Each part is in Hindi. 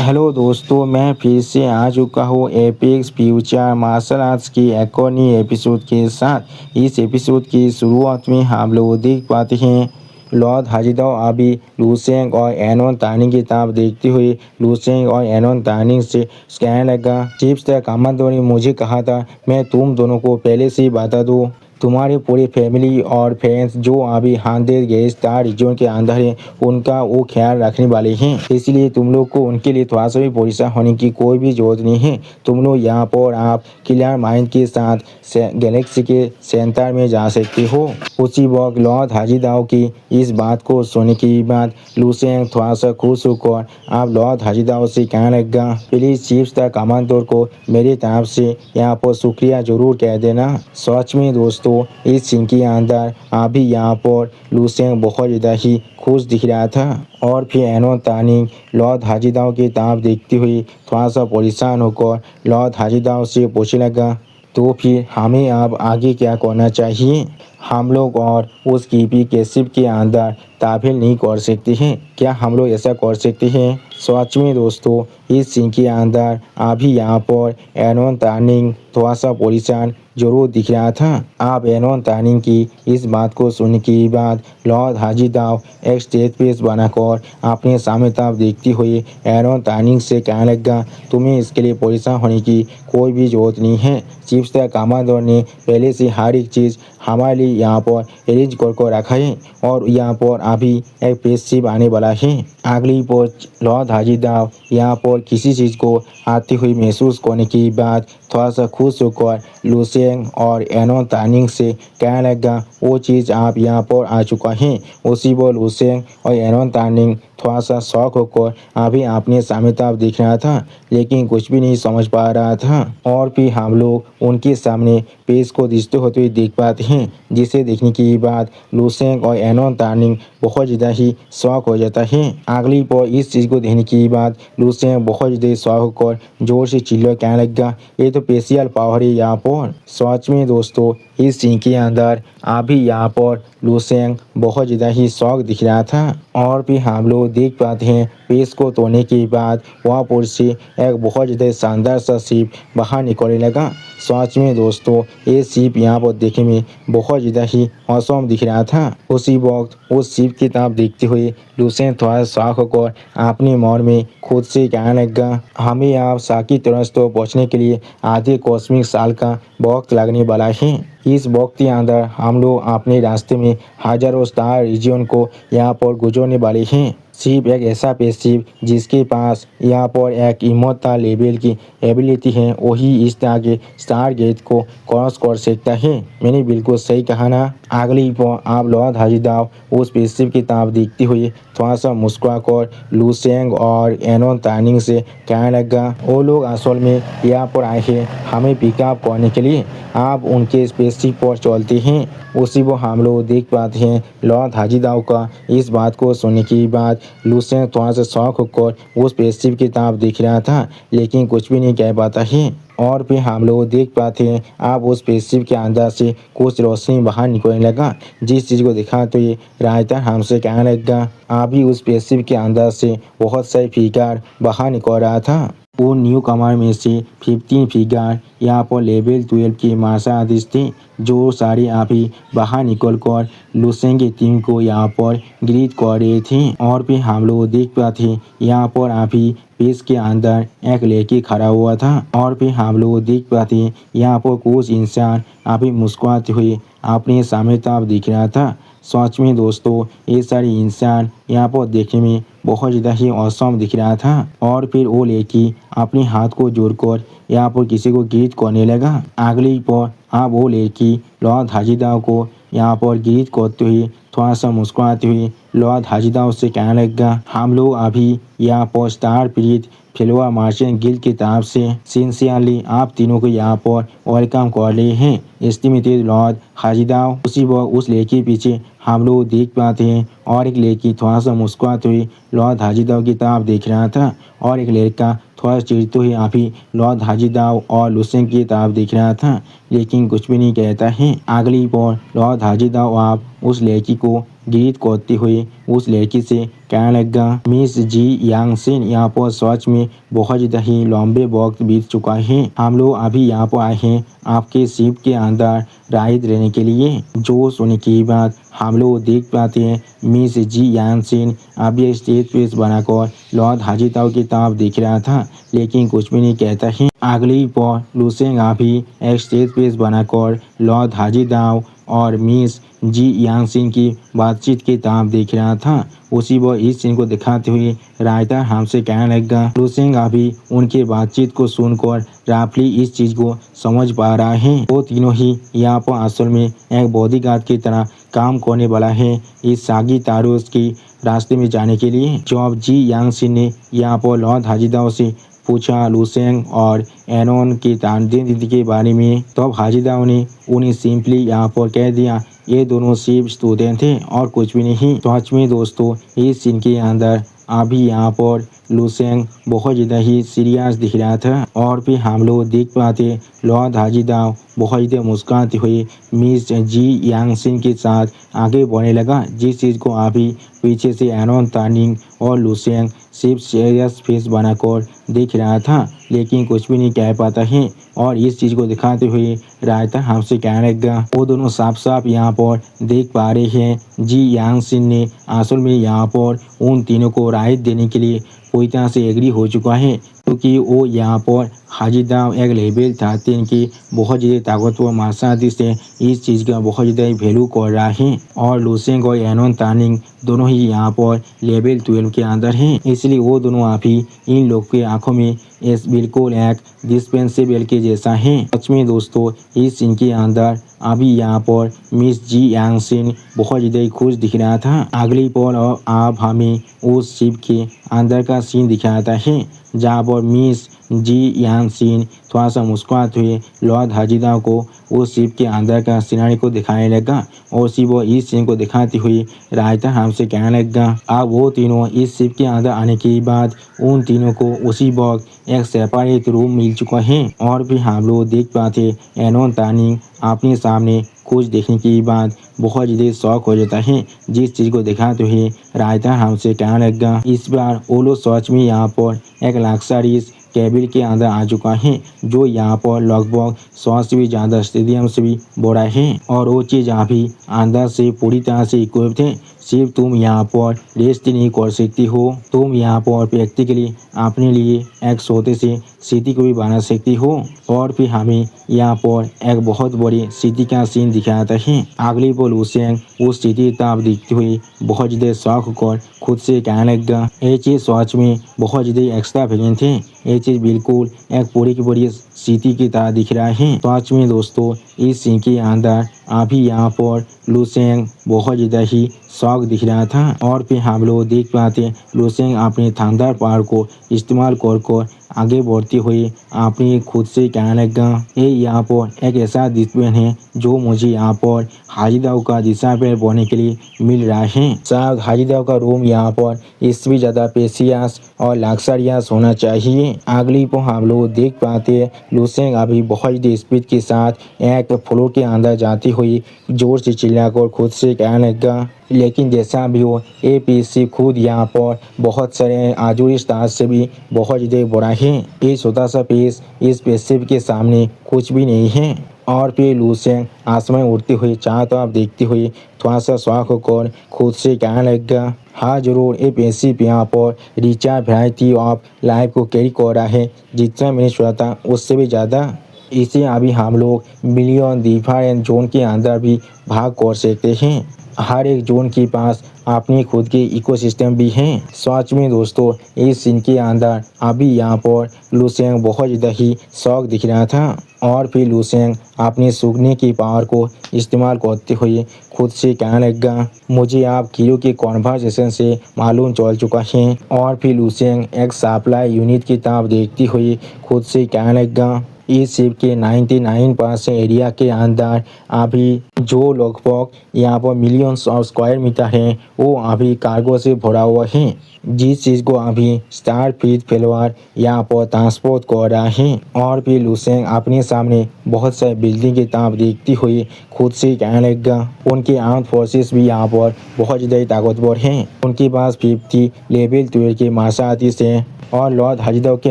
हेलो दोस्तों, मैं फिर से आ चुका हूँ एपेक्स फ्यूचर मार्शल आर्ट्स की एक और नई एपिसोड के साथ। इस एपिसोड की शुरुआत में हम लोग देख पाते हैं लॉर्ड हाजिदाओ अभी लूसेंग और एनोन तानिंग की किताब देखते हुए लूसेंग और एनोन तानिंग से कहने लगा, चिप्स तक कमांडर ने मुझे कहा था मैं तुम दोनों को पहले से ही बता दूँ, तुम्हारे पूरी फैमिली और फ्रेंड्स जो अभी हांदे गए स्टार रीजन के अंदर हैं उनका वो ख्याल रखने वाले हैं, इसलिए तुम लोग को उनके लिए थोड़ा सा भी परेशान होने की कोई भी जरूरत नहीं है। तुम लोग यहाँ पर आप क्लियर माइंड के साथ गैलेक्सी के सेंटर में जा सकते हो। उसी वक्त लॉर्ड हाजिदाओ की इस बात को सुनने के बाद लूसेंग थोड़ा सा खुश होकर आप लॉर्ड हाजिदाओ से कहने लगा, प्लीज चीफ्स द कमांडर को मेरी तरफ से यहाँ पर शुक्रिया जरूर कह देना। सच में दोस्तों, इस सीन के अंदर अभी यहाँ पर लूसेंग बहुत ज़्यादा ही खुश दिख रहा था और फिर एनोन तानिंग लॉर्ड हाजिदाओ की तरफ देखते हुए थोड़ा सा परेशान होकर लॉर्ड हाजिदाओ से पूछने लगा, तो फिर हमें अब आगे क्या करना चाहिए? हम लोग और उस कीपी के शिप के अंदर ताफिल नहीं कर सकते हैं, क्या हम लोग ऐसा कर सकते हैं? सच में दोस्तों, इस सीन के अंदर अभी यहाँ पर एनोन तानिंग थोड़ा सा परेशान जरूर दिख रहा था। आप एनोन तानिंग की इस बात को सुनने के बाद लॉर्ड हाजिदाओ एक स्टेज पेस बनाकर अपने सामने तरफ देखती हुई एनोन तानिंग से कहने लगा, तुम्हें इसके लिए परेशान होने की कोई भी जरूरत नहीं है। चिप्स द कमांडर ने पहले से हर एक चीज़ हमारे लिए यहाँ पर अरेंज कर रखा है और यहाँ पर अभी एक पेशशिप आने वाला है। अगली पर लॉर्ड हाजिदाओ यहाँ पर किसी चीज़ को आती हुई महसूस करने के बाद थोड़ा सा खुश होकर लूसेंग और एनोन तानिंग से कहने लगा, वो चीज़ आप यहाँ पर आ चुका है। उसी पर लूसेंग और एनोन तानिंग थोड़ा सा शौक होकर अभी अपने सामने तरफ देख रहा था, लेकिन कुछ भी नहीं समझ पा रहा था। और फिर हम लोग उनके सामने पेज को दिखते होते हुए देख पाते हैं, जिसे देखने के बाद लूसेंग और एनोन तानिंग बहुत ज़्यादा ही शौक हो जाता है। अगली पर इस चीज़ को देखने के बाद लूसेंग बहुत ज़्यादा शौक होकर जोर से चिल्ला कहने लगा, ये तो स्पेशल पावर है यहाँ पर। सच में दोस्तों, इस सीन के अंदर अभी यहाँ पर लूसेंग बहुत ज़्यादा ही शौक दिख रहा था और फिर हम लोग देख पाते हैं पेज को तोड़ने के बाद वहाँ पर से एक बहुत ज़्यादा शानदार सा शिप बाहर निकलने लगा। सच में दोस्तों, ये शिप यहाँ पर देखने में बहुत ज़्यादा ही औसम दिख रहा था। उसी वक्त उस शिप की तरफ देखते हुए लूसेंग थोड़ा शौक होकर अपने मन में खुद से कहने लगा, हमें आप साकी तुरंत तो पहुँचने के लिए आधे कॉस्मिक साल का वक्त लगने वाला है। इस वक्त के अंदर हम लोग अपने रास्ते में हजारों स्टार रीजन को यहाँ पर गुजरने वाले हैं। सिर्फ एक ऐसा पेशिप जिसके पास यहाँ पर एक इमोर्टल लेवल की एबिलिटी है, वही इस तरह के स्टार गेट को क्रॉस कर सकता है। मैंने बिल्कुल सही कहा ना? अगली पर आप लॉर्ड हाजिदाओ उस पेशिप की तरफ देखते हुए थोड़ा सा मुस्कुराकर लूसेंग और एनोन तानिंग से कहने लगा, वो लोग असल में यहाँ पर आए हैं हमें पिकअप करने के लिए, आप उनके स्पेसशिप पर चलते हैं। उसी को हम लोग देख पाते हैं लॉर्ड हाजिदाओ का इस बात को सुनने के बाद लूसेंग थोड़ा सा शौक होकर उस स्पेसशिप की तरफ देख रहा था, लेकिन कुछ भी नहीं कह पाता है। और फिर हम लोग देख पाते हैं आप उस स्पेसशिप के अंदर से कुछ रोशनी बाहर निकलने लगा, जिस चीज़ को देखा तो ये रायता हमसे कहने लगा, अभी उस स्पेसशिप के अंदर से बहुत सारे फिगर बाहर निकल रहा था। वो न्यू कमर में से 15 फिगर यहाँ पर लेवल 12 के मार्शल आर्टिस्ट थे, जो सारे अभी बाहर निकल कर लूसेंग की टीम को यहाँ पर ग्रीट कर रहे थे। और फिर हम लोग देख पाते हैं यहाँ पर अभी पेज के अंदर एक लड़की खड़ा हुआ था और फिर हम लोग देख पाते हैं यहाँ पर कुछ इंसान अभी मुस्कुराते हुए अपने सामने तरफ दिख रहा था। सच में दोस्तों, ये सारे इंसान यहाँ पर देखने में बहुत ज़्यादा ही औसम दिख रहा था। और फिर वो लड़की अपने हाथ को जोड़कर यहाँ पर किसी को ग्रीट करने लगा। अगली पर आप वो लड़की लॉर्ड हाजिदाओ को यहाँ पर ग्रीट करते हुए थोड़ा सा मुस्कुराते हुए लॉर्ड हाजिदाओ से कहने लगा, हम लोग अभी यहाँ पर स्टार पीरियड फिलवा मार्चेंट गिल्ड की तरफ से सिंसियरली आप तीनों को यहाँ पर वेलकम कर रहे हैं, एस्टिमेटेड लॉर्ड हाजिदाओ। उसी वक्त उस लड़की पीछे हम लोग देख पाते हैं और एक लड़की थोड़ा सा मुस्कुराते हुए लॉर्ड हाजिदाओ की तरफ देख रहा था और एक लड़का थोड़ा चिढ़ते हुए अभी लॉर्ड हाजिदाओ और लूसेंग की तरफ देख रहा था, लेकिन कुछ भी नहीं कहता है। अगली पर लॉर्ड हाजिदाओ आप उस लड़की को ग्रीट करते हुए उस लड़की से कहने लगा, मिस जी यांगसिन, यहाँ पर सच में बहुत ज़्यादा ही लंबे वक्त बीत चुका है। हम लोग अभी यहाँ पर आए हैं आपके शिप के अंदर राइड रहने के लिए। जो सुनने की बात हम लोग देख पाते हैं मिस जी यांगसिन अभी स्टेज पे बनाकर लॉर्ड हाजिताओ की तरफ देख रहा था, लेकिन कुछ भी नहीं कहता है। अगली पर लुसेंग अभी एक स्टेज पे बनाकर लॉर्ड हाजिताओ और मिस जी यांगसिन की बातचीत की तरफ देख रहा था। उसी वह इस सीन को दिखाते हुए रायता हमसे कहने लगा। लुसेंग अभी उनके बातचीत को सुनकर राफली इस चीज को समझ पा रहा है। वो तीनों ही यहाँ पर असल में एक बॉडीगार्ड की तरह काम करने वाला है इस सागी तारोस की रास्ते में जाने के लिए। जब जी यांगसिन ने यहाँ पर लॉर्ड हाजिदाओ से पूछा लुसेंग और एनोन की दीदी के बारे में, तब हाजिदाओ ने उन्हें सिंपली यहाँ पर कह दिया ये दोनों सिर्फ स्टूडेंट थे और कुछ भी नहीं। सच में दोस्तों इस सीन के अंदर अभी यहाँ पर लुसेंग बहुत ज़्यादा ही सीरियस दिख रहा था और फिर हम लोग देख पाते लॉर्ड हाजिदाओ बहुत ज़्यादा मुस्कुराते हुए मिस जी यांगसिन के साथ आगे बढ़ने लगा, जिस चीज़ को अभी पीछे से एनोन टर्निंग और लुसेंग सिर्फ सीरियस फेस बनाकर देख रहा था, लेकिन कुछ भी नहीं कह पाता है। और इस चीज़ को दिखाते हुए रायता हमसे कहने लगा, वो दोनों साफ साफ यहाँ पर देख पा रहे हैं जी यांगसिन ने असल में यहाँ पर उन तीनों को राइट देने के लिए पूरी तरह से एग्री हो चुका है, क्योंकि वो यहाँ पर हाजिदाओ एक लेवल 13 की बहुत ज़्यादा ताकतवर मार्शल आर्टिस्ट है, इस चीज़ का बहुत ज़्यादा वैल्यू कर रहा है। और लुसेंग और एनोन टर्निंग दोनों ही यहाँ पर लेवल 12 के अंदर हैं, इसलिए वो दोनों अभी इन लोग के आंखों में इस बिल्कुल एक डिस्पेंसेबल के जैसा है। सच में दोस्तों इस सीन के अंदर अभी यहाँ पर मिस जी यांगसिन बहुत ज़्यादा खुश दिख रहा था। अगली पल और आप हमें उस शिप के अंदर का सीन दिखाता है जहाँ पर मिस जी यांगसिन थोड़ा सा मुस्कुराते हुए लॉर्ड हाजिदाओ को उस शिप के अंदर का सिनारी को दिखाने लगा और उसी वो इस सीन को दिखाते हुए रायता हमसे कहने लगा। अब वो तीनों इस शिप के अंदर आने के बाद उन तीनों को उसी वक्त एक सेपरेट रूम मिल चुका है और फिर हम लोग देख पाते एनोन टर्निंग अपने सामने कुछ देखने के बाद बहुत ज़्यादा शौक हो जाता है, जिस चीज़ को दिखाते हुए रायता हमसे कहने लगा। इस बार वो लोग सच में यहाँ पर एक लग्जरियस केबिन के अंदर आ चुका है जो यहाँ पर लगभग 100 से भी ज़्यादा स्टेडियम से भी बड़ा है और वो चीज़ अभी अंदर से पूरी तरह से इक्विप्ड है। सिर्फ तुम यहाँ पर रेस्ट नहीं कर सकती हो, तुम यहाँ पर प्रैक्टिकली अपने लिए एक छोटे से सिटी को भी बना सकती हो। और फिर हमें यहाँ पर एक बहुत बड़ी सिटी का सीन दिखाता है। अगली पल लुसेंग उस सिटी तरफ देखते हुए बहुत ज़्यादा शौक होकर खुद से कहने लगा, ये चीज़ सच में बहुत ज़्यादा एक्स्ट्रा वेरिएंट है, ये चीज़ बिल्कुल एक पूरी की पूरी सिटी की तरह दिख रहा है। सच में दोस्तों इस सीन के अंदर अभी यहाँ पर लुसेंग बहुत ज़्यादा ही शौक दिख रहा था और फिर हम लोग देख पाते लुसेंग अपने थंडर पावर को इस्तेमाल कर आगे बढ़ते हुए अपने खुद से कहने लगा, ये यहाँ पर एक ऐसा डिस्प्लेन है जो मुझे यहाँ पर हाजिदाओ का डिसाइपल बनने के लिए मिल रहा है। शायद हाजिदाओ का रूम यहाँ पर इससे भी ज़्यादा पेशियस और लग्जरियस होना चाहिए। अगली पर हम लोग देख पाते लुसेंग अभी बहुत ज़्यादा स्पीड के साथ एक फ्लोर के अंदर जाती हुई जोर से चिल्लाकर खुद से कहने लगा, लेकिन जैसा भी हो एपीसी खुद यहाँ पर बहुत सारे आजूरी स्टार से भी बहुत ज़्यादा बड़ा है, ये छोटा सा पीस इस स्पेसशिप के सामने कुछ भी नहीं है। और फिर लुसेंग आसमान उड़ते हुए चारों तरफ देखते हुए थोड़ा सा शौक होकर खुद से कहने लगा, हाँ जरूर ये स्पेसशिप यहाँ पर रिचार्ज वैरायटी ऑफ लाइफ को कैरी कर रहा है, जितना मैंने सुना था उससे भी ज़्यादा। इसे अभी हम लोग मिलियन डिफरेंट जोन के अंदर भी भाग कर सकते हैं, हर एक जोन के पास अपनी खुद के इकोसिस्टम भी हैं। सच में दोस्तों इस सीन के अंदर अभी यहाँ पर लुसेंग बहुत ज़्यादा ही शौक दिख रहा था और फिर लुसेंग अपने सूखने की पावर को इस्तेमाल करते हुए खुद से कहने लगा, मुझे आप कीरो के कॉन्वर्सेशन से मालूम चल चुका है। और फिर लुसेंग एक सप्लाई यूनिट की तरफ देखती हुई खुद से कहने लगा, इस शिप के 99% एरिया के अंदर अभी जो लगभग यहाँ पर मिलियंस ऑफ स्क्वायर मीटर है वो अभी कार्गो से भरा हुआ है। जिस चीज़ को अभी स्टार फ्रीज फ्लोवर यहाँ पर ट्रांसपोर्ट कर रहा है। और फिर लुसेंग अपने सामने बहुत सारे बिल्डिंग की तरफ देखती हुई खुद से कहने लगा, उनके आर्म फोर्सेस भी यहाँ पर बहुत ज़्यादा ताकतवर हैं। उनके पास 50 लेवल 12 के मार्शल आर्टिस्ट हैं और लॉर्ड हाजिदाव के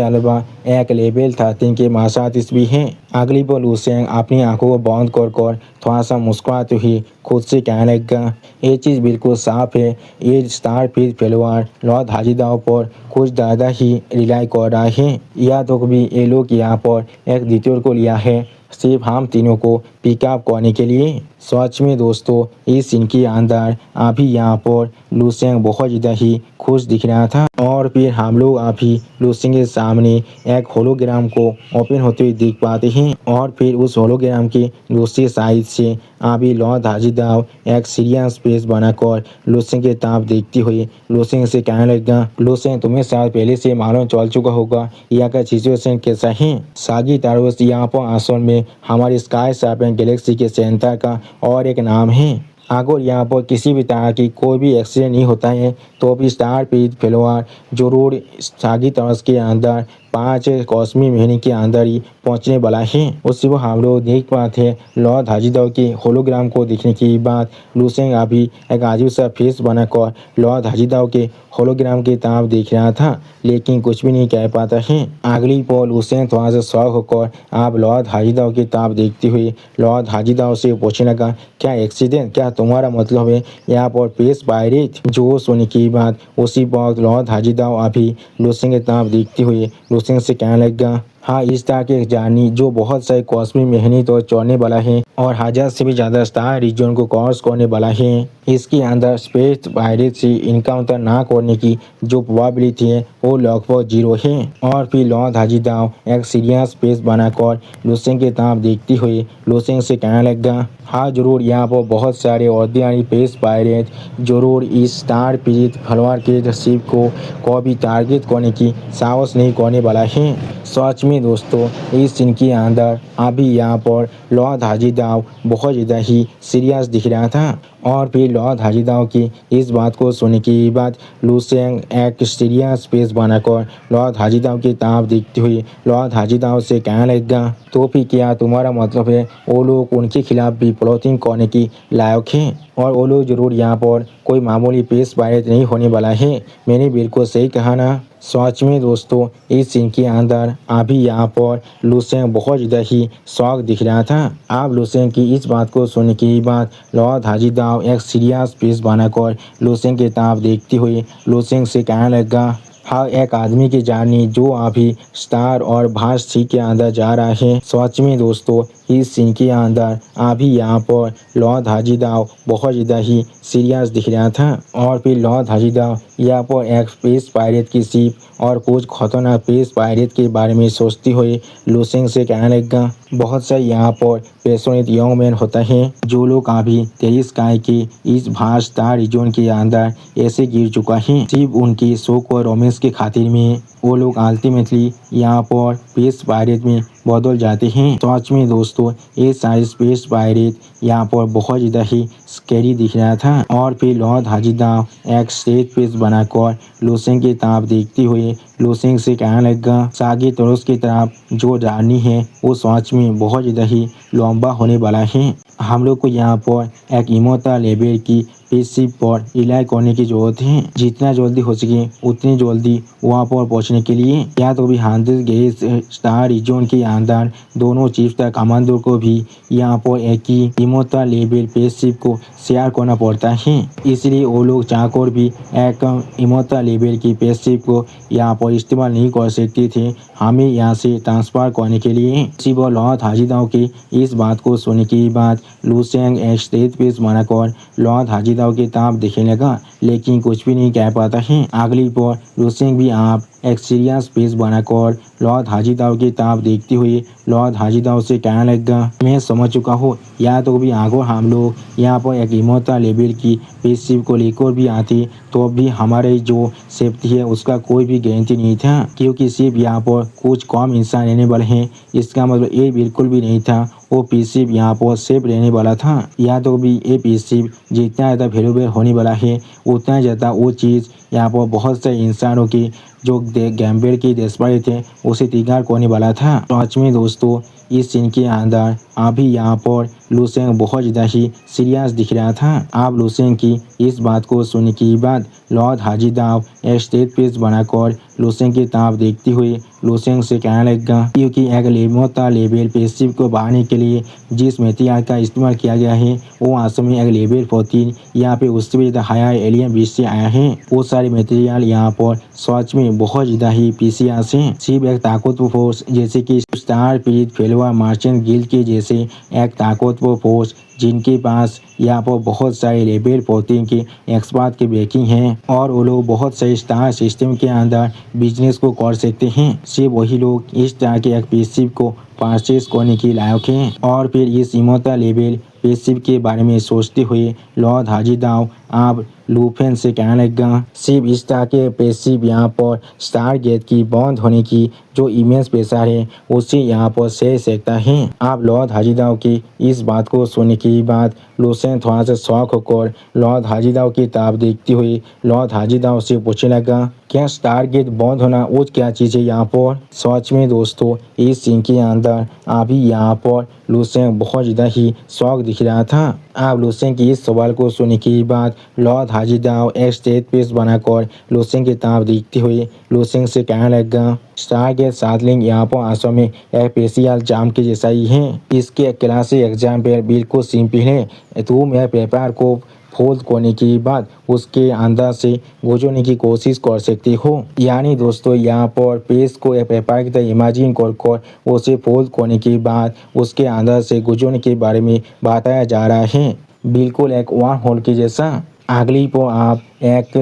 अलावा एक लेवल 13 के मार्शल आर्टिस्ट भी हैं। अगली बार लुसेंग अपनी आंखों को बंद कर थोड़ा सा मुस्कुराते हुए खुद से कहने लगा, ये चीज़ बिल्कुल साफ है, ये स्टार फ्रीज फ्लोवर लॉर्ड हाजिदाव पर कुछ ज़्यादा ही रिलाई कर रहा है। या तो कभी ये लोग यहाँ पर एक डिटूर को लिया है सिर्फ हम तीनों को पिकअप करने के लिए। सच में दोस्तों, इस सीन के अंदर अभी यहाँ पर लुसेंग बहुत ज़्यादा ही खुश दिख रहा था। और फिर हम लोग अभी लुसेंग के सामने एक होलोग्राम को ओपन होते हुए देख पाते हैं। और फिर उस होलोग्राम के दूसरी साइड से अभी लॉर्ड हाजिदाव एक सीरियस फेस बनाकर लुसेंग के तरफ देखती हुई लुसेंग से कहने लगा, लुसेंग तुम्हें शायद पहले से मालूम चल चुका होगा यहाँ का सिचुएशन कैसा है। सागिटारोस यहाँ पर असल में हमारे स्काई सर्पेंट गैलेक्सी के सेंटर का और एक नाम है। अगर यहाँ पर किसी भी तरह की कोई भी एक्सीडेंट नहीं होता है तो भी स्टार फ्रीज फ्लोवर जरूर सागिटारोस के अंदर 5 कौसमी महीने के अंदर ही पहुंचने वाला है। उससे वो हम लोग देख पाते हैं लॉर्ड हाजिदाव के होलोग्राम को देखने के बाद लुसेंग अभी एक अजीब सा फेस बनाकर लॉर्ड हाजिदाव के होलोग्राम की तरफ देख रहा था, लेकिन कुछ भी नहीं कह पाता है। अगली पल लुसेंग थोड़ा सा शौक होकर आप लॉर्ड हाजिदाव की तरफ देखते हुए लॉर्ड हाजिदाव से पूछने लगा, क्या एक्सीडेंट, क्या तुम्हारा मतलब है यहाँ पर पेश पायरेट। जो सुनने की बात उसी वक्त लॉर्ड हाजिदाव अभी लुसेंग की तरफ देखते हुए लुसेंग से कहने लगा, हाँ, इस तरह के जर्नी जो बहुत सारे कॉस्मिक मेहनत और चढ़ने वाला है और 1000 से भी ज़्यादा स्टार रीजन को क्रॉस करने वाला है, इसके अंदर स्पेस पायरेट से इनकाउंटर ना करने की जो प्रोबेबिलिटी है वो लगभग 0 है। और फिर लॉर्ड हाजिदाव एक सीरियस फेस बनाकर लुसेंग के तरफ देखती हुई लुसेंग से कहने लगा, हाँ जरूर, यहाँ पर बहुत सारे ऑर्डिनरी पेस पायरेट जरूर इस स्टार फ्रीज फ्लोवर के शिप को कभी टारगेट करने की साहस नहीं करने वाला है। सच में दोस्तों, इस सीन के अंदर अभी यहाँ पर लॉर्ड हाजिदाव बहुत ज़्यादा ही सीरियस दिख रहा था। और फिर लॉर्ड हाजिदाव की इस बात को सुनने के बाद लुसेंग एक सीरियस फेस बनाकर लॉर्ड हाजिदाव की तरफ देखती हुई लॉर्ड हाजिदाव से कहने लगा, तो फिर क्या तुम्हारा मतलब है वो लोग उनके खिलाफ भी प्लॉटिंग करने की लायक हैं और वो लोग जरूर यहाँ पर कोई मामूली पेश पायरेट नहीं होने वाला है। मैंने बिल्कुल सही कहा ना। सच में दोस्तों, इस सीन के अंदर अभी यहाँ पर लुसेंग बहुत ज़्यादा ही शौक दिख रहा था। आप लुसेंग की इस बात को सुनने के बाद लॉर्ड हाजिदाव एक सीरियस फेस बनाकर लुसेंग की तरफ देखती हुई लुसेंग से कहने लगा, हाँ, एक आदमी की जानी जो अभी स्टार और भास सी के अंदर जा रहा है। सच में दोस्तों, इस सीन के अंदर अभी यहाँ पर लॉर्ड हाजिदाव बहुत ज़्यादा ही सीरियस दिख रहा था। और फिर लॉर्ड हाजिदाव यहाँ पर एक स्पेस पायरेट की शिप और कुछ खतरनाक स्पेस पायरेट के बारे में सोचती हुई लुसेंग से कहने लगा, बहुत से यहाँ पर पैशनेट यंग मैन होता है जो लोग अभी 23 काय के इस भास्ट स्टार रीजन के अंदर ऐसे गिर चुका है सिर्फ उनकी शौक और रोमांस के खातिर में वो लोग अल्टीमेटली यहाँ पर स्पेस पायरेट में बदल जाते हैं। सच में दोस्तों, ये सारे स्पेस पायरेट यहाँ पर बहुत ज़्यादा ही स्कैरी दिख रहा था। और फिर लॉर्ड हाजिदाव एक स्टेज पेस बनाकर लुसेंग की तरफ देखती हुई लुसेंग से कहने लगा, सागिटारोस की तरफ जो जर्नी है वो सच में बहुत ज़्यादा ही लंबा होने वाला है। हम लोग को यहाँ पर एक इमोर्टल लेवल की स्पेसशिप पर रिलाई करने की जरूरत है। जितना जल्दी हो सके उतनी जल्दी वहाँ पर पहुँचने के लिए या तो भी 100 गैस स्टार रीजन के अंदर दोनों चीफ का कमांडर को भी यहाँ पर एक ही इमोर्टल लेवल स्पेसशिप को शेयर करना पड़ता है। इसलिए वो लोग चाहकर भी एक इमोर्टल लेवल की स्पेसशिप को यहाँ पर इस्तेमाल नहीं कर सकते थे हमें यहाँ से ट्रांसफर करने के लिए। इसी पर लॉर्ड हाजिदाव की इस बात को सुनने के बाद लुसेंग एक स्टेज पेस बनाकर लॉर्ड हाजिदाव की तरफ देखने लगा, लेकिन कुछ भी नहीं कह पाता है। अगली पर लुसेंग भी आप एक सीरियस फेस बनाकर लॉर्ड हाजिदाव की तरफ देखती हुई लॉर्ड हाजिदाव से कहने लगा, मैं समझ चुका हूँ, या तो भी अगर हम लोग यहाँ पर एक इमोर्टल लेवल की स्पेसशिप को लेकर भी आते तो भी हमारे जो सेफ्टी है उसका कोई भी गारंटी नहीं था, क्योंकि सिर्फ यहाँ पर कुछ कम इंसान रहने वाले हैं। इसका मतलब ये बिल्कुल भी नहीं था वो पीसीप यहाँ पर सेफ रहने वाला था। या तो भी ये पीसीप जितना ज़्यादा वैल्यूएबल होने वाला है उतना ज़्यादा वो चीज़ यहाँ पर बहुत से इंसानों की जो गैम्बियर की देशभक्ति थे उसे तिगार होने वाला था। सच में दोस्तों इस सीन के अंदर अभी यहाँ पर लुसेंग बहुत ज़्यादा ही सीरियस दिख रहा था। आप लुसेंग की इस बात को सुनने के बाद लॉर्ड हाजीदाव एक स्टेज पेज बनाकर लुसेंग की तरफ देखती हुई लुसेंग से कहने लगा क्योंकि एक लेमोता लेवल पेशिव को बढ़ाने के लिए जिस मेटेरियल का इस्तेमाल किया गया है वो वास्तव में एक लेवल 14 यहाँ पे उससे भी ज़्यादा हायर एलियन बीच से आया है। वो सारे मेटेरियल यहाँ पर सच में बहुत ज़्यादा ही पीसीआस है। सिर्फ एक ताकतवर फोर्स जैसे कि स्टार पीरियड फेलवा मार्चेंट गिल्ड के जैसे एक ताकतवर फोर्स जिनके पास यहाँ पर बहुत सारे लेवल 14 के एक्सपर्ट की बैकिंग है और वो लोग बहुत सारे स्टार सिस्टम के अंदर बिजनेस को कर सकते हैं। सिर्फ वही लोग इस तरह के एक पेशिव को परचेज करने के लायक हैं। और फिर इस इमोता लेवल पेशिव के बारे में सोचते हुए लॉर्ड हाजीदाव आप लूफेन से कहने लगा सिर्फ इस तरह के पेशिव यहाँ पर स्टार गेट की बंद होने की जो इमेज प्रेशर है उसे यहाँ पर सह सकता है। आप लॉर्ड हाजीदाव की इस बात को सुनने के बाद लुसेंग थोड़ा सा शौक होकर लॉर्ड हाजीदाव की तरफ देखती हुई लॉर्ड हाजीदाव से पूछने लगा क्या स्टार गेट बंद होना वो क्या चीज़ है यहाँ पर। सच में दोस्तों इस सीन के अंदर अभी यहाँ पर लुसेंग बहुत ज़्यादा ही शौक दिख रहा था। आप लुसेंग की इस सवाल को सुनने के बाद लॉर्ड हाजीदाव एक स्टेज पेज बनाकर लुसेंग की तरफ देखते हुए लुसेंग से कहने लगा स्टार गेट सादलिंग यहाँ पर आंसू में एक पेशियल जाम के जैसा ही है। इसके क्लासिक एग्जाम्पल बिल्कुल सिंपल है। तुम यह पेपर को फोल्ड करने के बाद उसके अंदर से गुजरने की कोशिश कर सकते हो। यानी दोस्तों यहाँ पर पेज को एक पेपर की तरह इमेजिन कर उसे फोल्ड करने के बाद उसके अंदर से गुजरने के बारे में बताया जा रहा है, बिल्कुल एक वर्म होल के जैसा। अगली पर आप एक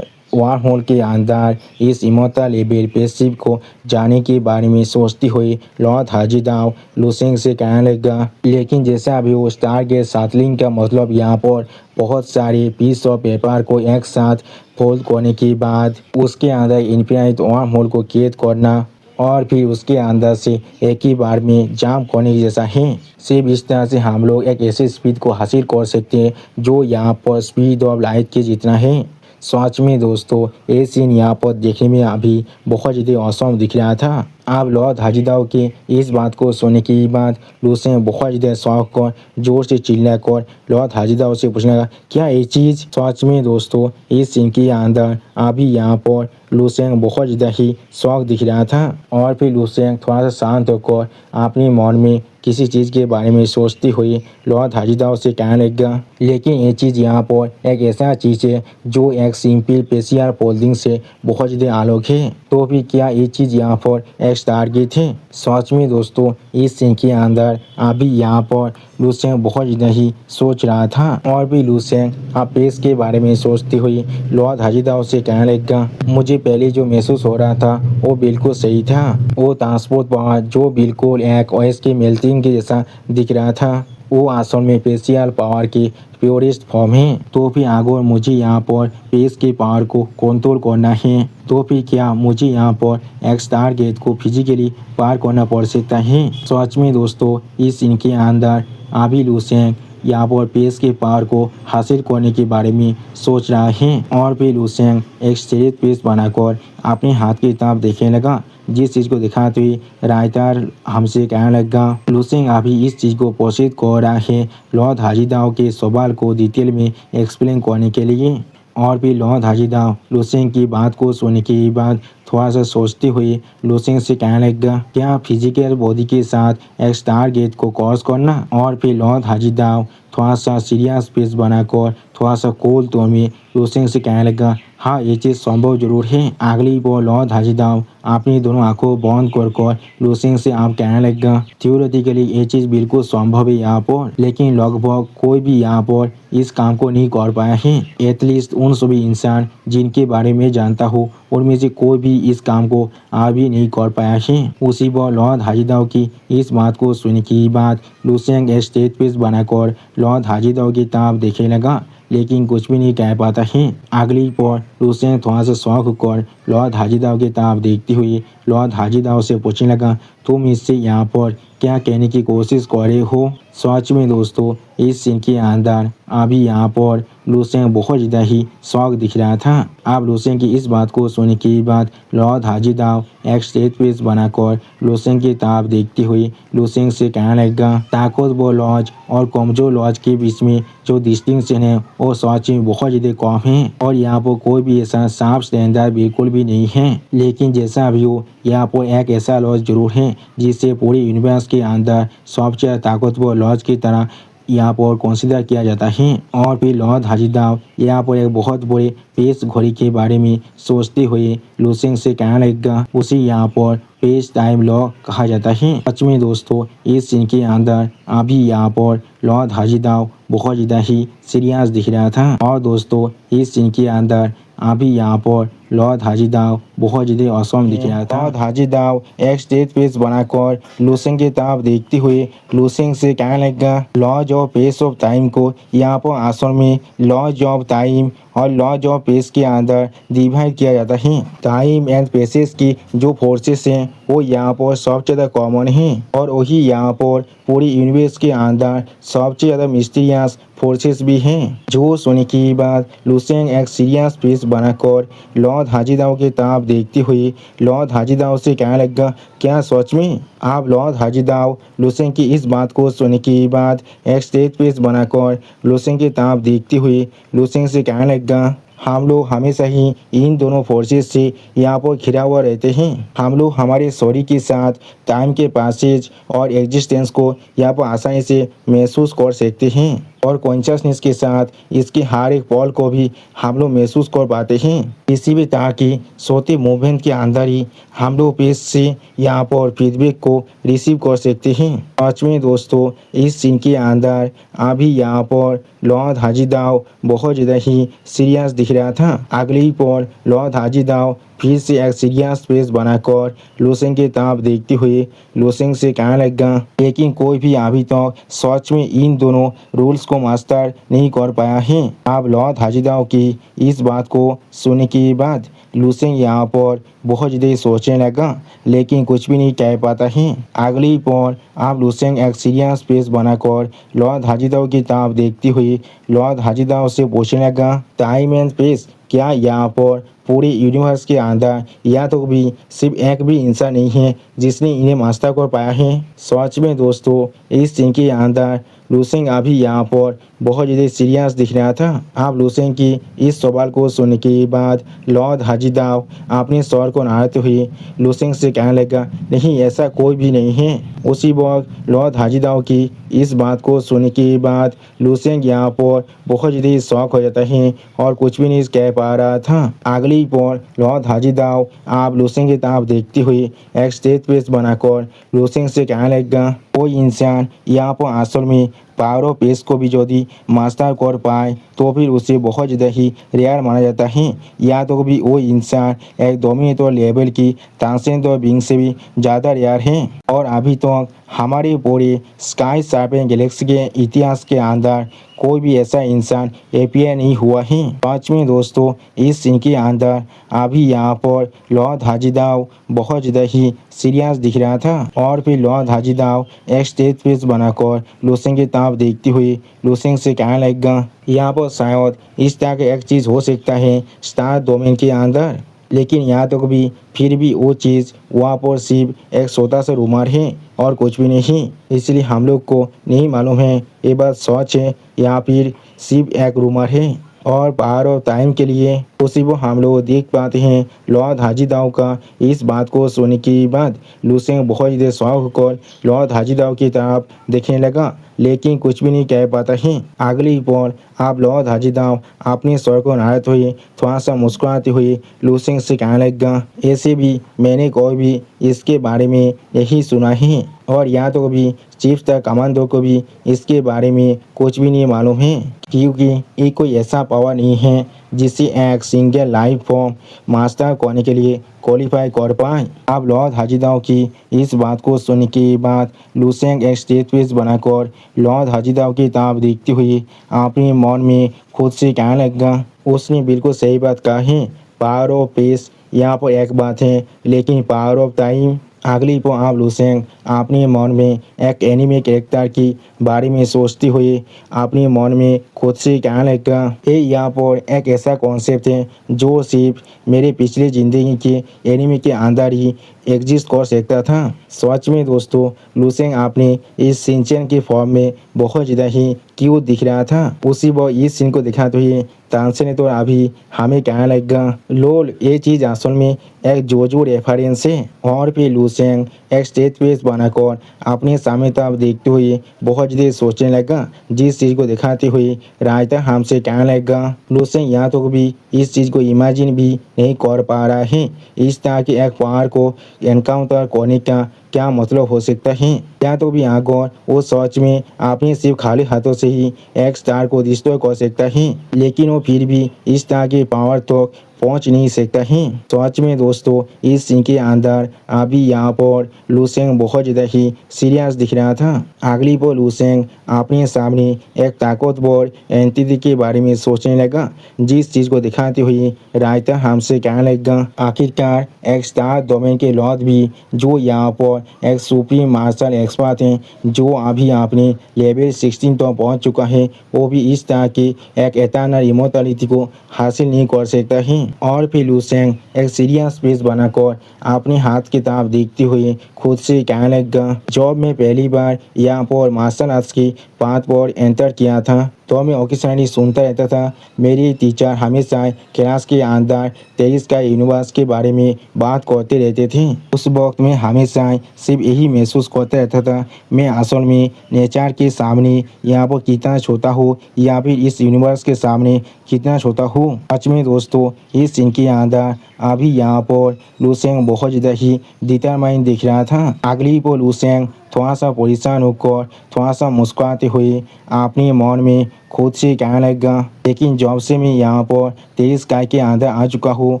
वर्म होल के अंदर इस इमोता लेवल पेशिव को जाने के बारे में सोचती हुई लॉर्ड हाजीदाव लुसेंग से कहने लगा लेकिन जैसा अभी वो स्टार गेट सादलिंग का मतलब यहाँ पर बहुत सारे पीस ऑफ पेपर को एक साथ फोल्ड करने के बाद उसके अंदर इन्फिनाइट वर्म होल को कैद करना और फिर उसके अंदर से एक ही बार में जाम करने की जैसा है। सिर्फ इस तरह से हम लोग एक ऐसे स्पीड को हासिल कर सकते हैं जो यहाँ पर स्पीड ऑफ लाइट के जितना है। सच में दोस्तों ये सीन यहाँ पर देखने में अभी बहुत ज़्यादा औसम दिख रहा था। आप लॉर्ड हाजीदाव के इस बात को सुनने के बाद लुसेंग बहुत ज़्यादा शौक कर जोर से चिल्ला कर लॉर्ड हाजीदाव से पूछने लगा क्या ये चीज़। सच में दोस्तों इस सीन के अंदर अभी यहाँ पर लुसेंग बहुत ज़्यादा ही शौक दिख रहा था और फिर लुसेंग थोड़ा सा शांत होकर अपने मन में किसी चीज़ के बारे में सोचती हुई लॉर्ड हाजीदाव से कहने लगा लेकिन ये चीज़ यहाँ पर एक ऐसा चीज़ है जो एक सिंपल पेशियर फोल्डिंग से बहुत ज़्यादा अलग है। तो भी क्या ये चीज़ यहाँ पर एक स्टार गेट है। सच में दोस्तों इस सीन के अंदर अभी यहाँ पर लुसेंग बहुत ज़्यादा ही सोच रहा था और भी लुसेंग आप पेश के बारे में सोचती हुई लॉर्ड हाजीदाव से कहने लगा मुझे पहले जो महसूस हो रहा था वो बिल्कुल सही था। वो ट्रांसपोर्ट पावर जो बिल्कुल एक ओएस के मेल्टिंग के जैसा दिख रहा था वो असल में पेशियल पावर की प्योरेस्ट फॉर्म है। तो फिर अगर मुझे यहाँ पर पेश के पावर को कंट्रोल करना है तो फिर क्या मुझे यहाँ पर एक स्टार गेट को फिजिकली पार करना पड़ सकता है। सच में दोस्तों इस सीन के अंदर अभी लुसेंग यहाँ पर पेश के पावर को हासिल करने के बारे में सोच रहा है और फिर लुसेंग एक स्टेज पेज बनाकर अपने हाथ की तरफ देखने लगा जिस चीज़ को दिखाते हुए राइटर हमसे कहने लगा लुसेंग अभी इस चीज़ को प्रोसीड कर रहा है लॉर्ड हाजीदाव के सवाल को डिटेल में एक्सप्लेन करने के लिए। और फिर लॉर्ड हाजीदाव लुसेंग की बात को सुनने के बाद थोड़ा सा सोचते हुए लुसेंग से कहने लगा क्या फिजिकल बॉडी के साथ एक स्टार गेट को क्रॉस करना। और फिर लॉर्ड हाजीदाव थोड़ा सा सीरियस फेस बनाकर थोड़ा सा कोल टोन में लुसेंग से कहने लगा हाँ ये चीज़ संभव जरूर है। अगली बार लॉर्ड हाजीदाव अपनी दोनों आंखों बंद कर लुसेंग से आप कहने लगा थ्योरेटिकली ये चीज़ बिल्कुल संभव है यहाँ पर लेकिन लगभग कोई भी यहाँ पर इस काम को नहीं कर पाया है। एटलीस्ट उन सभी इंसान जिनके बारे में जानता हूँ उनमें से कोई भी इस काम को अभी नहीं कर पाया है। उसी पर लॉर्ड हाजीदाव की इस बात को सुनने के बाद लुसेंग एक स्टेज पेज बनाकर लॉर्ड हाजीदाव की तरफ देखने लगा लेकिन कुछ भी नहीं कह पाता है। अगली पर लुसेंग थोड़ा सा शौक कर लॉर्ड हाजीदाव की तरफ देखती हुई लॉर्ड हाजीदाव से पूछने लगा तुम इससे यहाँ पर क्या कहने की कोशिश कर रहे हो। सच में दोस्तों इस सीन के अंदर अभी यहाँ पर लुसेंग बहुत ज़्यादा ही शौक दिख रहा था। अब लुसेंग की इस बात को सुनने के बाद लॉर्ड हाजीदाव एक स्टेज पेज बनाकर लुसेंग की तरफ देखते हुए लुसेंग से कहने लगा, ताकतवर लॉज और कमजोर लॉज के बीच में जो डिस्टिंक्शन है वो सच में बहुत ज़्यादा कम है और यहाँ पर कोई भी ऐसा साफ स्टैंडर्ड बिल्कुल भी नहीं है। लेकिन जैसा भी हो यहाँ पर एक ऐसा लॉज जरूर है जिससे पूरे यूनिवर्स के अंदर सबसे ज़्यादा ताकतवर लॉज की तरह यहाँ पर कंसीडर किया जाता है। और फिर लॉर्ड हाजीदाव यहाँ पर एक बहुत बड़े पेस घड़ी के बारे में सोचते हुए लुसेंग से कहने लगा, उसे यहाँ पर पेस टाइम लॉ कहा जाता है। सच में दोस्तों इस सीन के अंदर अभी यहाँ पर लॉर्ड हाजीदाव बहुत ज़्यादा ही सीरियस दिख रहा था। और दोस्तों इस सीन के अंदर अभी यहाँ पर लॉर्ड हाजीदाव बहुत ज़्यादा औसम दिख रहा था। लॉर्ड हाजीदाव एक स्टेज पेज बनाकर लुसेंग की तरफ देखते हुए लुसेंग से कहने लगा, laws of pace of time को यहाँ पर असल में लॉज ऑफ टाइम और लॉज ऑफ पेस के अंदर डिवाइड किया जाता है। टाइम एंड पेसेस की जो फोर्सेस हैं वो यहाँ पर सबसे ज़्यादा कॉमन है और वही यहाँ पर पूरी यूनिवर्स के अंदर सबसे ज़्यादा मिस्टीरियस फोर्सेस भी हैं। जो सुनने के बाद लुसेंग एक सीरियस फेस बनाकर लॉर्ड हाजीदाव की तरफ देखते हुए लॉर्ड हाजीदाव से कहने लगा, क्या सच में। आप लॉर्ड हाजीदाव लुसेंग की इस बात को सुनने के बाद एक स्टेज पेज बनाकर लुसेंग की तरफ देखते हुए लुसेंग से कहने लगा, हम लोग हमेशा ही इन दोनों फोर्सेस से यहाँ पर घिरा हुआ रहते हैं। हम लोग हमारे शरीर के साथ टाइम के पासेज और एग्जिस्टेंस को यहाँ पर आसानी से महसूस कर सकते हैं और कॉन्शियसनेस के साथ इसके हर एक पल को भी हम लोग महसूस कर पाते हैं। किसी भी तरह की सोते मूवमेंट के अंदर ही हम लोग पेश से यहाँ पर फीडबैक को रिसीव कर सकते हैं। सच में दोस्तों इस सीन के अंदर अभी यहाँ पर लॉर्ड हाजीदाव बहुत ज़्यादा ही सीरियस दिख रहा था। अगली पल लॉर्ड हाजीदाव फिर से एक सीरियस फेस बनाकर लुसेंग की तरफ देखते हुए लुसेंग से कहने लगा, लेकिन कोई भी अभी तक सच में इन दोनों रूल्स को मास्टर नहीं कर पाया है। अब लॉर्ड हाजीदाव की इस बात को सुनने के बाद लुसेंग यहाँ पर बहुत ज़्यादा सोचने लगा लेकिन कुछ भी नहीं कह पाता है। अगली पल अब लुसेंग एक सीरियस फेस बनाकर लॉर्ड हाजीदाव की तरफ देखते हुए लॉर्ड हाजीदाव से पूछने लगा, टाइम एंड स्पेस क्या यहाँ पर पूरे यूनिवर्स के अंदर या तो भी सिर्फ एक भी इंसान नहीं है जिसने इन्हें मास्टर कर पाया है। सच में दोस्तों इस सीन के अंदर लुसेंग अभी यहाँ पर बहुत ज़्यादा सीरियस दिख रहा था। अब लुसेंग की इस सवाल को सुनने के बाद लॉर्ड हाजीदाव अपने सर को नहाते हुए लुसेंग से कहने लगा, नहीं ऐसा कोई भी नहीं है। उसी वक्त लॉर्ड हाजीदाव की इस बात को सुनने के बाद लुसेंग यहाँ पर बहुत ज़्यादा शौक हो जाता है और कुछ भी नहीं कह पा रहा था। अगली पल लॉर्ड हाजीदाव आप लुसेंग की तरफ देखते हुए एक स्टेज पेज बनाकर लुसेंग से कहने लगा, कोई इंसान यहाँ पर असल में पावर ऑफ पेस को भी यदि मास्टर कर पाए तो फिर उसे बहुत ज़्यादा ही रेयर माना जाता है। या तो भी वो इंसान एक डोमिनेटर लेवल की ट्रांसेंडेंटल बीइंग से भी ज़्यादा रेयर है और अभी तक हमारे पूरे स्काई शार्पन गैलेक्सी के इतिहास के अंदर कोई भी ऐसा इंसान अपीयर नहीं हुआ है। सच में दोस्तों इस सीन के अंदर अभी यहाँ पर लॉर्ड हाजीदाव बहुत ज़्यादा ही सीरियस दिख रहा था और फिर लॉर्ड हाजीदाव एक स्टेज पेज बनाकर लुसेंग की तरफ देखते हुए लुसेंग से कहने लगा, यहाँ पर शायद इस तरह का एक चीज़ हो सकता है स्टार डोमेन के अंदर, लेकिन यहाँ तक भी फिर भी वो चीज़ वहाँ पर सिर्फ एक छोटा सा रूमर है और कुछ भी नहीं। इसलिए हम लोग को नहीं मालूम है ये बात सच है या फिर सिर्फ एक रूमर है। और पावर ऑफ टाइम के लिए उसी वो हम लोग देख पाते हैं लॉर्ड हाजीदाव का इस बात को सुनने के बाद लुसेंग बहुत ज़्यादा शौक होकर लॉर्ड हाजीदाव की तरफ देखने लगा लेकिन कुछ भी नहीं कह पाता है। अगली पल आप लॉर्ड हाजीदाव अपने सर को नहाते हुए थोड़ा सा मुस्कुराते हुए लुसेंग से कहने लगा, ऐसे भी मैंने कोई भी इसके बारे में यही सुना है और यहाँ तो भी चीफ द कमांडो को भी इसके बारे में कुछ भी नहीं मालूम है क्योंकि ये कोई ऐसा पावर नहीं है जिसे एक सिंगल लाइफ फॉर्म मास्टर करने के लिए क्वालिफाई कर पाए। अब लॉर्ड हाजीदाव की इस बात को सुनने के बाद लुसेंग एक स्टेज पेज बनाकर लॉर्ड हाजीदाव की तरफ देखते हुए अपने मन में खुद से कहने लगा, उसने बिल्कुल सही बात कहा है। पावर ऑफ पेस यहाँ पर एक बात है लेकिन पावर ऑफ टाइम अगली पो आप लुसेंग अपने मन में एक एनिमे कैरेक्टर की बारे में सोचते हुए अपने मन में खुद से कहने लगा, ये यहाँ पर एक ऐसा कॉन्सेप्ट है जो सिर्फ मेरे पिछली ज़िंदगी के एनिमे के अंदर ही एग्जिस्ट कर सकता था। सच में दोस्तों, लुसेंग अपने इस सिंचन के फॉर्म में बहुत ज़्यादा ही क्यूट दिख रहा था। उसी वो इस सीन को दिखाते हुए तानसे ने तो अभी हमें कहने लगा, लोल ये चीज़ असल में एक जोजो रेफरेंस है। और फिर लुसेंग एक स्टेज पेज बनाकर अपने सामने तरफ देखते हुए बहुत ज़्यादा सोचने लगा, जिस चीज़ को दिखाते हुए रायता हमसे कहने लगा। लुसेंग यहाँ तो भी इस चीज़ को इमेजिन भी नहीं कर पा रहा है, इस तरह के एक पहाड़ को एनकाउंटर करने का क्या मतलब हो सकता है। या तो भी आगोर वो सच में अपने सिर्फ खाली हाथों से ही एक स्टार को डिस्ट्रॉय कर सकता है, लेकिन वो फिर भी इस तरह के पावर तो पहुंच नहीं सकता है। सच में दोस्तों, इस सीन के अंदर अभी यहाँ पर लुसेंग बहुत ज़्यादा ही सीरियस दिख रहा था। अगली पर लुसेंग अपने सामने एक ताकतवर एंटिटी के बारे में सोचने लगा, जिस चीज़ को दिखाते हुए रायता हमसे कहने लगा, आखिरकार एक स्टार डोमेन के लॉर्ड भी जो यहाँ पर एक सुप्रीम मार्शल एक्सपर्ट हैं, जो अभी अपने लेवल 16 तक पहुँच चुका है, वो भी इस तरह की एक एटर्नल इमोर्टैलिटी को हासिल नहीं कर सकता है। और फिर लुसेंग एक सीरियस फेस बनाकर अपने हाथ की तरफ देखते हुए खुद से कहने लगा, जब मैं पहली बार यहाँ पर मार्शल आर्ट्स की पाथ पर एंटर किया था तो मैं ओकेशनली सुनता रहता था। मेरी टीचर हमेशा क्लास के अंदर 23 का यूनिवर्स के बारे में बात करते रहते थे। उस वक्त मैं हमेशा सिर्फ यही महसूस करता रहता था, मैं असल में नेचर के सामने यहाँ पर कितना छोटा हूँ या फिर इस यूनिवर्स के सामने कितना छोटा हूँ। सच में दोस्तों, इस सीन के अंदर अभी यहाँ पर लुसेंग बहुत ज़्यादा ही डिटरमाइन दिख रहा था। अगली पर लुसेंग थोड़ा सा परेशान होकर थोड़ा सा मुस्कुराते हुए अपने मन में खुद से कहने लगा, लेकिन जब से मैं यहाँ पर 23 स्काई के अंदर आ चुका हूँ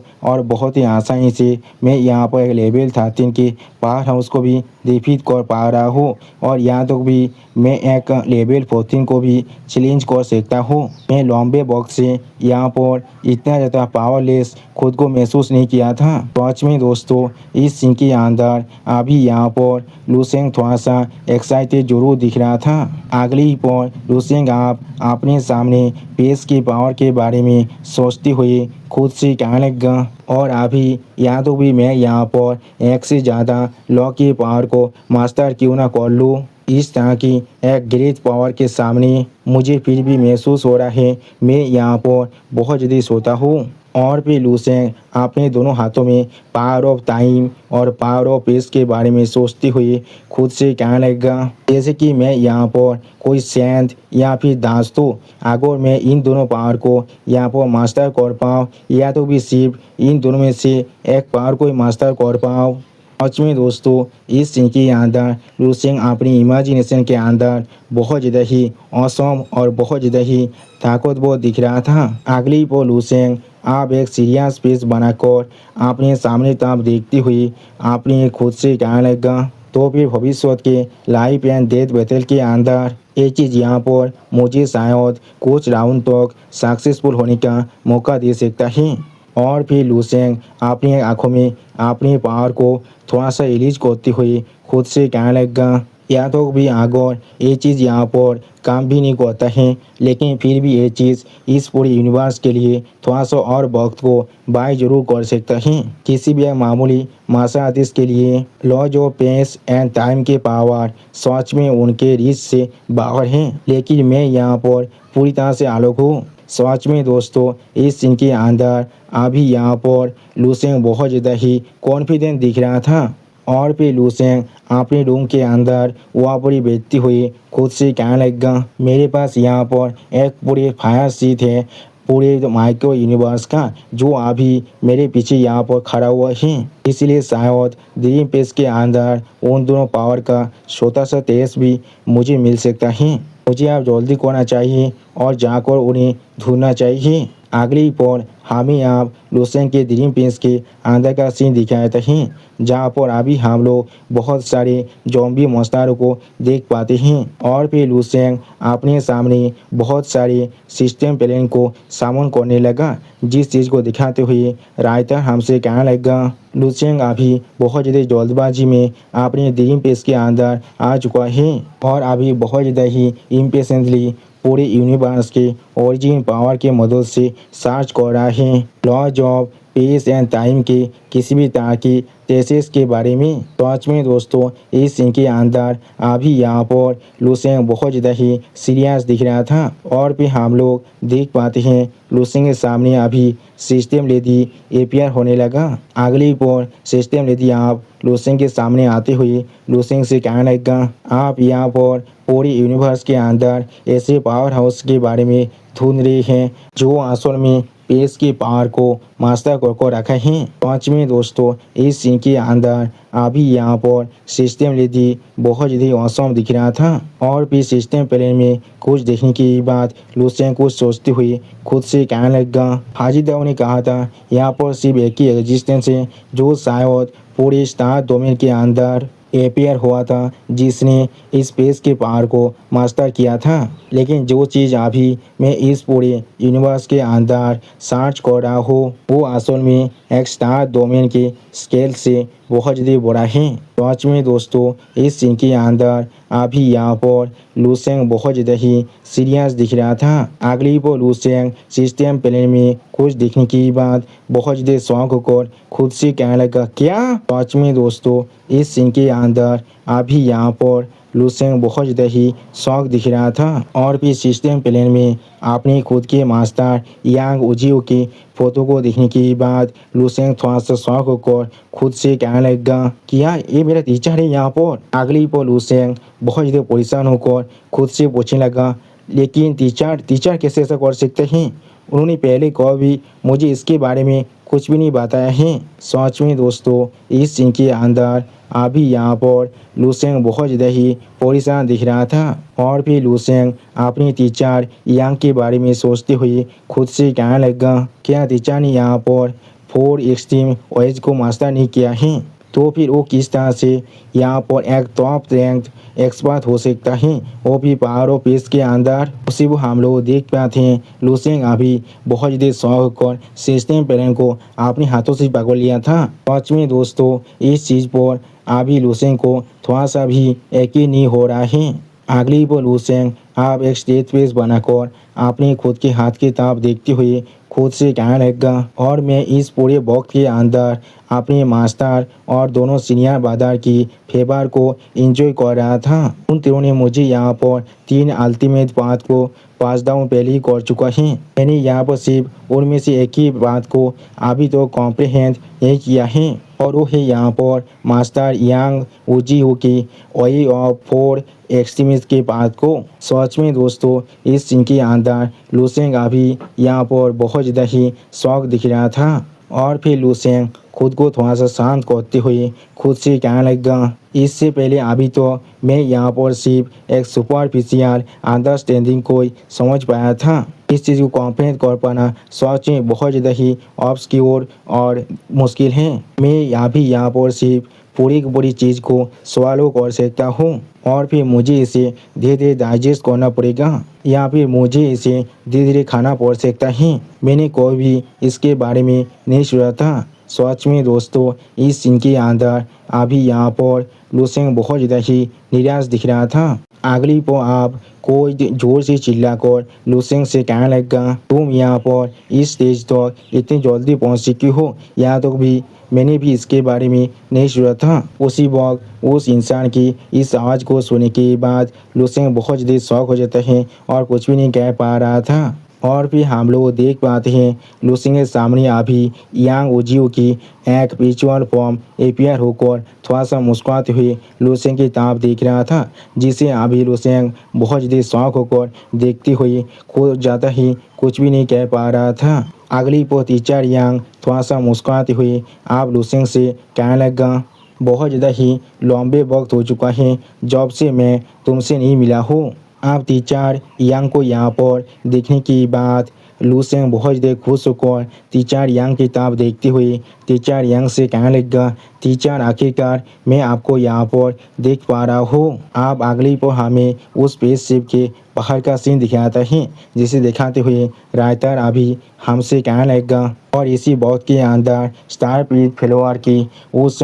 और बहुत ही आसानी से मैं यहाँ पर एक लेवल 13 के पावर हाउस को भी डिफीट कर पा रहा हूँ और यहाँ तक भी मैं एक लेवल 14 को भी चैलेंज कर सकता हूँ। मैं लंबे वक्त से यहाँ पर इतना ज़्यादा पावरलेस खुद को महसूस नहीं किया था। सच में दोस्तों, इस सीन के अंदर अभी यहाँ पर लुसेंग थोड़ा सा एक्साइटेड जरूर दिख रहा था। अगली पर लुसेंग आप अपने सामने पेस के पावर के बारे में सोचते हुए खुद से कहने लगा, और अभी यहाँ तो भी मैं यहाँ पर एक से ज़्यादा लॉ के पावर को मास्टर क्यों ना कर लूँ। इस तरह की एक ग्रेट पावर के सामने मुझे फिर भी महसूस हो रहा है मैं यहाँ पर बहुत जल्दी सोता हूँ। और फिर लुसेंग अपने दोनों हाथों में पावर ऑफ टाइम और पावर ऑफ पेस के बारे में सोचते हुए खुद से कहने लगा, जैसे कि मैं यहाँ पर कोई सेंट या फिर दास तो अगर मैं इन दोनों पावर को यहाँ पर मास्टर कर पाऊँ या तो भी सिर्फ इन दोनों में से एक पावर को ही मास्टर कर पाऊँ। सच में दोस्तों, इस सीन के अंदर लुसेंग अपनी इमेजिनेशन के अंदर बहुत ज़्यादा ही औसम और बहुत ज़्यादा ही ताकतवर दिख रहा था। अगली पर लुसेंग आप एक सीरियस फेस बनाकर अपने सामने तरफ देखते हुए अपने खुद से कहने लगा, तो फिर भविष्य के लाइफ एंड डेथ बैटल के अंदर ये चीज़ यहाँ पर मुझे शायद कुछ राउंड तक सक्सेसफुल होने का मौका दे सकता है। और फिर लुसेंग अपनी आंखों में अपने पावर को थोड़ा सा रिलीज करते हुए खुद से कहने लगा, या तो भी अगर ये चीज़ यहाँ पर काम भी नहीं करता है, लेकिन फिर भी ये चीज़ इस पूरे यूनिवर्स के लिए थोड़ा सा और वक्त को बाय जरूर कर सकता है। किसी भी मामूली मार्शल आर्टिस्ट के लिए laws of pace and time के पावर सच में उनके रीच से बाहर हैं, लेकिन मैं यहाँ पर पूरी तरह से अलग हूँ। सच में दोस्तों, इस सीन के अंदर अभी यहाँ पर लुसेंग बहुत ज़्यादा ही कॉन्फिडेंट दिख रहा था। और फिर लुसेंग अपने रूम के अंदर वहाँ पर बैठती हुई खुद से कहने लगा, मेरे पास यहाँ पर एक पूरे फायर सीट है पूरे माइक्रो यूनिवर्स का, जो अभी मेरे पीछे यहाँ पर खड़ा हुआ है। इसलिए शायद ड्रीम पेस के अंदर उन दोनों पावर का छोटा सा टेस्ट भी मुझे मिल सकता है। मुझे अब जल्दी करना चाहिए और जाकर उन्हें ढूंढना चाहिए। अगली पर हमें आप लुसेंग के ड्रीम प्रिंस के अंदर का सीन दिखाए थे, जहाँ पर अभी हम लोग बहुत सारे ज़ॉम्बी मॉन्स्टरों को देख पाते हैं। और फिर लुसेंग अपने सामने बहुत सारे सिस्टम प्लेन को सामन करने लगा, जिस चीज़ को दिखाते हुए राइटर हमसे कहने लगा लुसेंग अभी बहुत ज़्यादा जल्दबाजी में अपने ड्रीम प्रिंस के अंदर आ चुका है और अभी बहुत ज़्यादा ही इम्पेशेंटली पूरे यूनिवर्स के ओरिजिन पावर के मदद से सर्च कर रहा है laws of space and time के किसी भी तरह की टेसिस के बारे में। सच में दोस्तों इस सीन के अंदर अभी यहाँ पर लुसेंग बहुत ज़्यादा ही सीरियस दिख रहा था और फिर हम लोग देख पाते हैं लुसेंग के सामने अभी सिस्टम लेडी अपीयर होने लगा। अगली पर सिस्टम लेडी आप लुसेंग के सामने आते हुए लुसेंग से कहने लगा आप यहाँ पर पूरे यूनिवर्स के अंदर ऐसे पावर हाउस के बारे में ढूंढ रहे हैं जो असल में पेस के पावर को मास्टर करके रखा है। सच में दोस्तों इस सीन के अंदर अभी यहाँ पर सिस्टम लेडी बहुत ज़्यादा औसम दिख रहा था और फिर सिस्टम प्लेन में कुछ देखने के बाद लुसेंग कुछ सोचते हुए खुद से कहने लगा हाजिदाओं ने कहा था यहाँ पर सिर्फ एक ही एग्जिस्टेंस है जो शायद पूरे स्टार डोमेन के अंदर अपीयर हुआ था, जिसने इस स्पेस के पावर को मास्टर किया था। लेकिन जो चीज़ अभी मैं इस पूरे यूनिवर्स के अंदर सर्च कर रहा हूँ वो असल में एक स्टार डोमेन के स्केल से बहुत ज़्यादा बड़ा है। सच में दोस्तों इस सीन के अंदर अभी यहाँ पर लुसेंग बहुत ज़्यादा ही सीरियस दिख रहा था। अगली पर लुसेंग सिस्टम प्लेन में कुछ देखने के बाद बहुत ज़्यादा शौक होकर खुद से कहने लगा क्या। सच में दोस्तों इस सीन के अंदर अभी यहाँ पर लुसेंग बहुत ज़्यादा ही शौक दिख रहा था और फिर सिस्टम प्लेन में अपने खुद के मास्टर यांग उजियो की फ़ोटो को देखने के बाद लुसेंग थोड़ा सा शौक होकर खुद से कहने लगा क्या ये मेरा टीचर है यहाँ पर। अगली पर लुसेंग बहुत ज़्यादा परेशान होकर खुद से पूछने लगा लेकिन टीचर कैसे ऐसा कर सकते हैं, उन्होंने पहले कभी मुझे इसके बारे में कुछ भी नहीं बताया है। सच में दोस्तों इस सीन के अंदर अभी यहाँ पर लुसेंग बहुत ज़्यादा ही परेशान दिख रहा था और फिर लुसेंग अपनी टीचर यांग के बारे में सोचते हुए खुद से कहने लगा क्या टीचर ने यहाँ पर 4 एक्सट्रीम ओएज को मास्टर नहीं किया है तो फिर वो किस तरह से यहाँ पर एक टॉप रैंक एक्सपर्ट हो सकता है, वो भी पावर ऑफ पेस के अंदर। उसी वो हम लोग देख पाते हैं लुसेंग अभी बहुत ज़्यादा शौक कर सिस्टम प्लेन को अपने हाथों से पकड़ लिया था। सच में दोस्तों इस चीज़ पर अभी लुसेंग को थोड़ा सा भी यकीन नहीं हो रहा है। अगली पर लुसेंग आप एक स्टेज पेज बनाकर अपने खुद के हाथ की तरफ देखते हुए खुद से कहने लगा और मैं इस पूरे वक्त के अंदर अपने मास्टर और दोनों सीनियर ब्रदर की फेवर को एंजॉय कर रहा था। उन तीनों ने मुझे यहाँ पर 3 अल्टीमेट पाथ को पास डाउन पहले ही कर चुका है। मैंने यहाँ पर सिर्फ उनमें से एक ही बात को अभी तो कॉम्प्रिहेंड नहीं किया है और वो है यहाँ पर मास्टर यांग उजियो की वे ऑफ 4 एक्सट्रीमिस्ट के पाथ को। सच में दोस्तों इस सीन के अंदर लुसेंग अभी यहाँ पर बहुत ज़्यादा ही शौक दिख रहा था और फिर लुसेंग खुद को थोड़ा सा शांत करते हुए खुद से कहने लगा इससे पहले अभी तो मैं यहाँ पर सिर्फ एक सुपरफिशियल अंडरस्टैंडिंग को समझ पाया था। इस चीज़ को कॉम्प्रेंड कर पाना सच में बहुत ज़्यादा ही ऑब्सक्योर और मुश्किल है। मैं यहाँ पर सिर्फ पूरी की पूरी चीज़ को सवालों कर सकता हूँ और फिर मुझे इसे धीरे धीरे डाइजेस्ट करना पड़ेगा या फिर मुझे इसे धीरे धीरे खाना पड़ सकता है। मैंने कोई भी इसके बारे में नहीं सुना था। सच में दोस्तों इस सीन के अंदर अभी यहाँ पर लुसेंग बहुत ज़्यादा ही निराश दिख रहा था। अगली पर आप कोई जोर से चिल्लाकर लुसेंग से कहने लगा तुम यहाँ पर इस स्टेज तक इतनी जल्दी पहुँच चुकी हो, यहाँ तक भी मैंने भी इसके बारे में नहीं सुना था। उसी वक्त उस इंसान की इस आवाज़ को सुनने के बाद लुसेंग बहुत ज़्यादा शौक हो जाता है और कुछ भी नहीं कह पा रहा था। और फिर हम लोग देख पाते हैं लुसेंग के सामने अभी यांग उजियो की एक स्पिरिचुअल फॉर्म अपीयर होकर थोड़ा सा मुस्कुराते हुए लुसेंग की तरफ देख रहा था, जिसे अभी लुसेंग बहुत ज़्यादा शौक होकर देखते हुए खुद ज़्यादा ही कुछ भी नहीं कह पा रहा था। अगली पर टीचर यांग थोड़ा सा मुस्कुराते हुए आप लुसेंग से कहने लगा बहुत ज़्यादा ही लंबे वक्त हो चुका है जब से मैं तुमसे नहीं मिला हूँ। आप टीचर यांग को यहाँ पर देखने के बाद लूसेंग बहुत ज़्यादा खुश होकर टीचर यांग की किताब देखते हुए टीचर यांग से कहने लगा, टीचर आखिरकार मैं आपको यहाँ पर देख पा रहा हूँ। आप अगली पर हमें उस स्पेसशिप के बाहर का सीन दिखाता है, जिसे दिखाते हुए राइटर अभी हमसे कहने लगा और इसी बात के अंदर स्टारपीड फ्लोवर की उस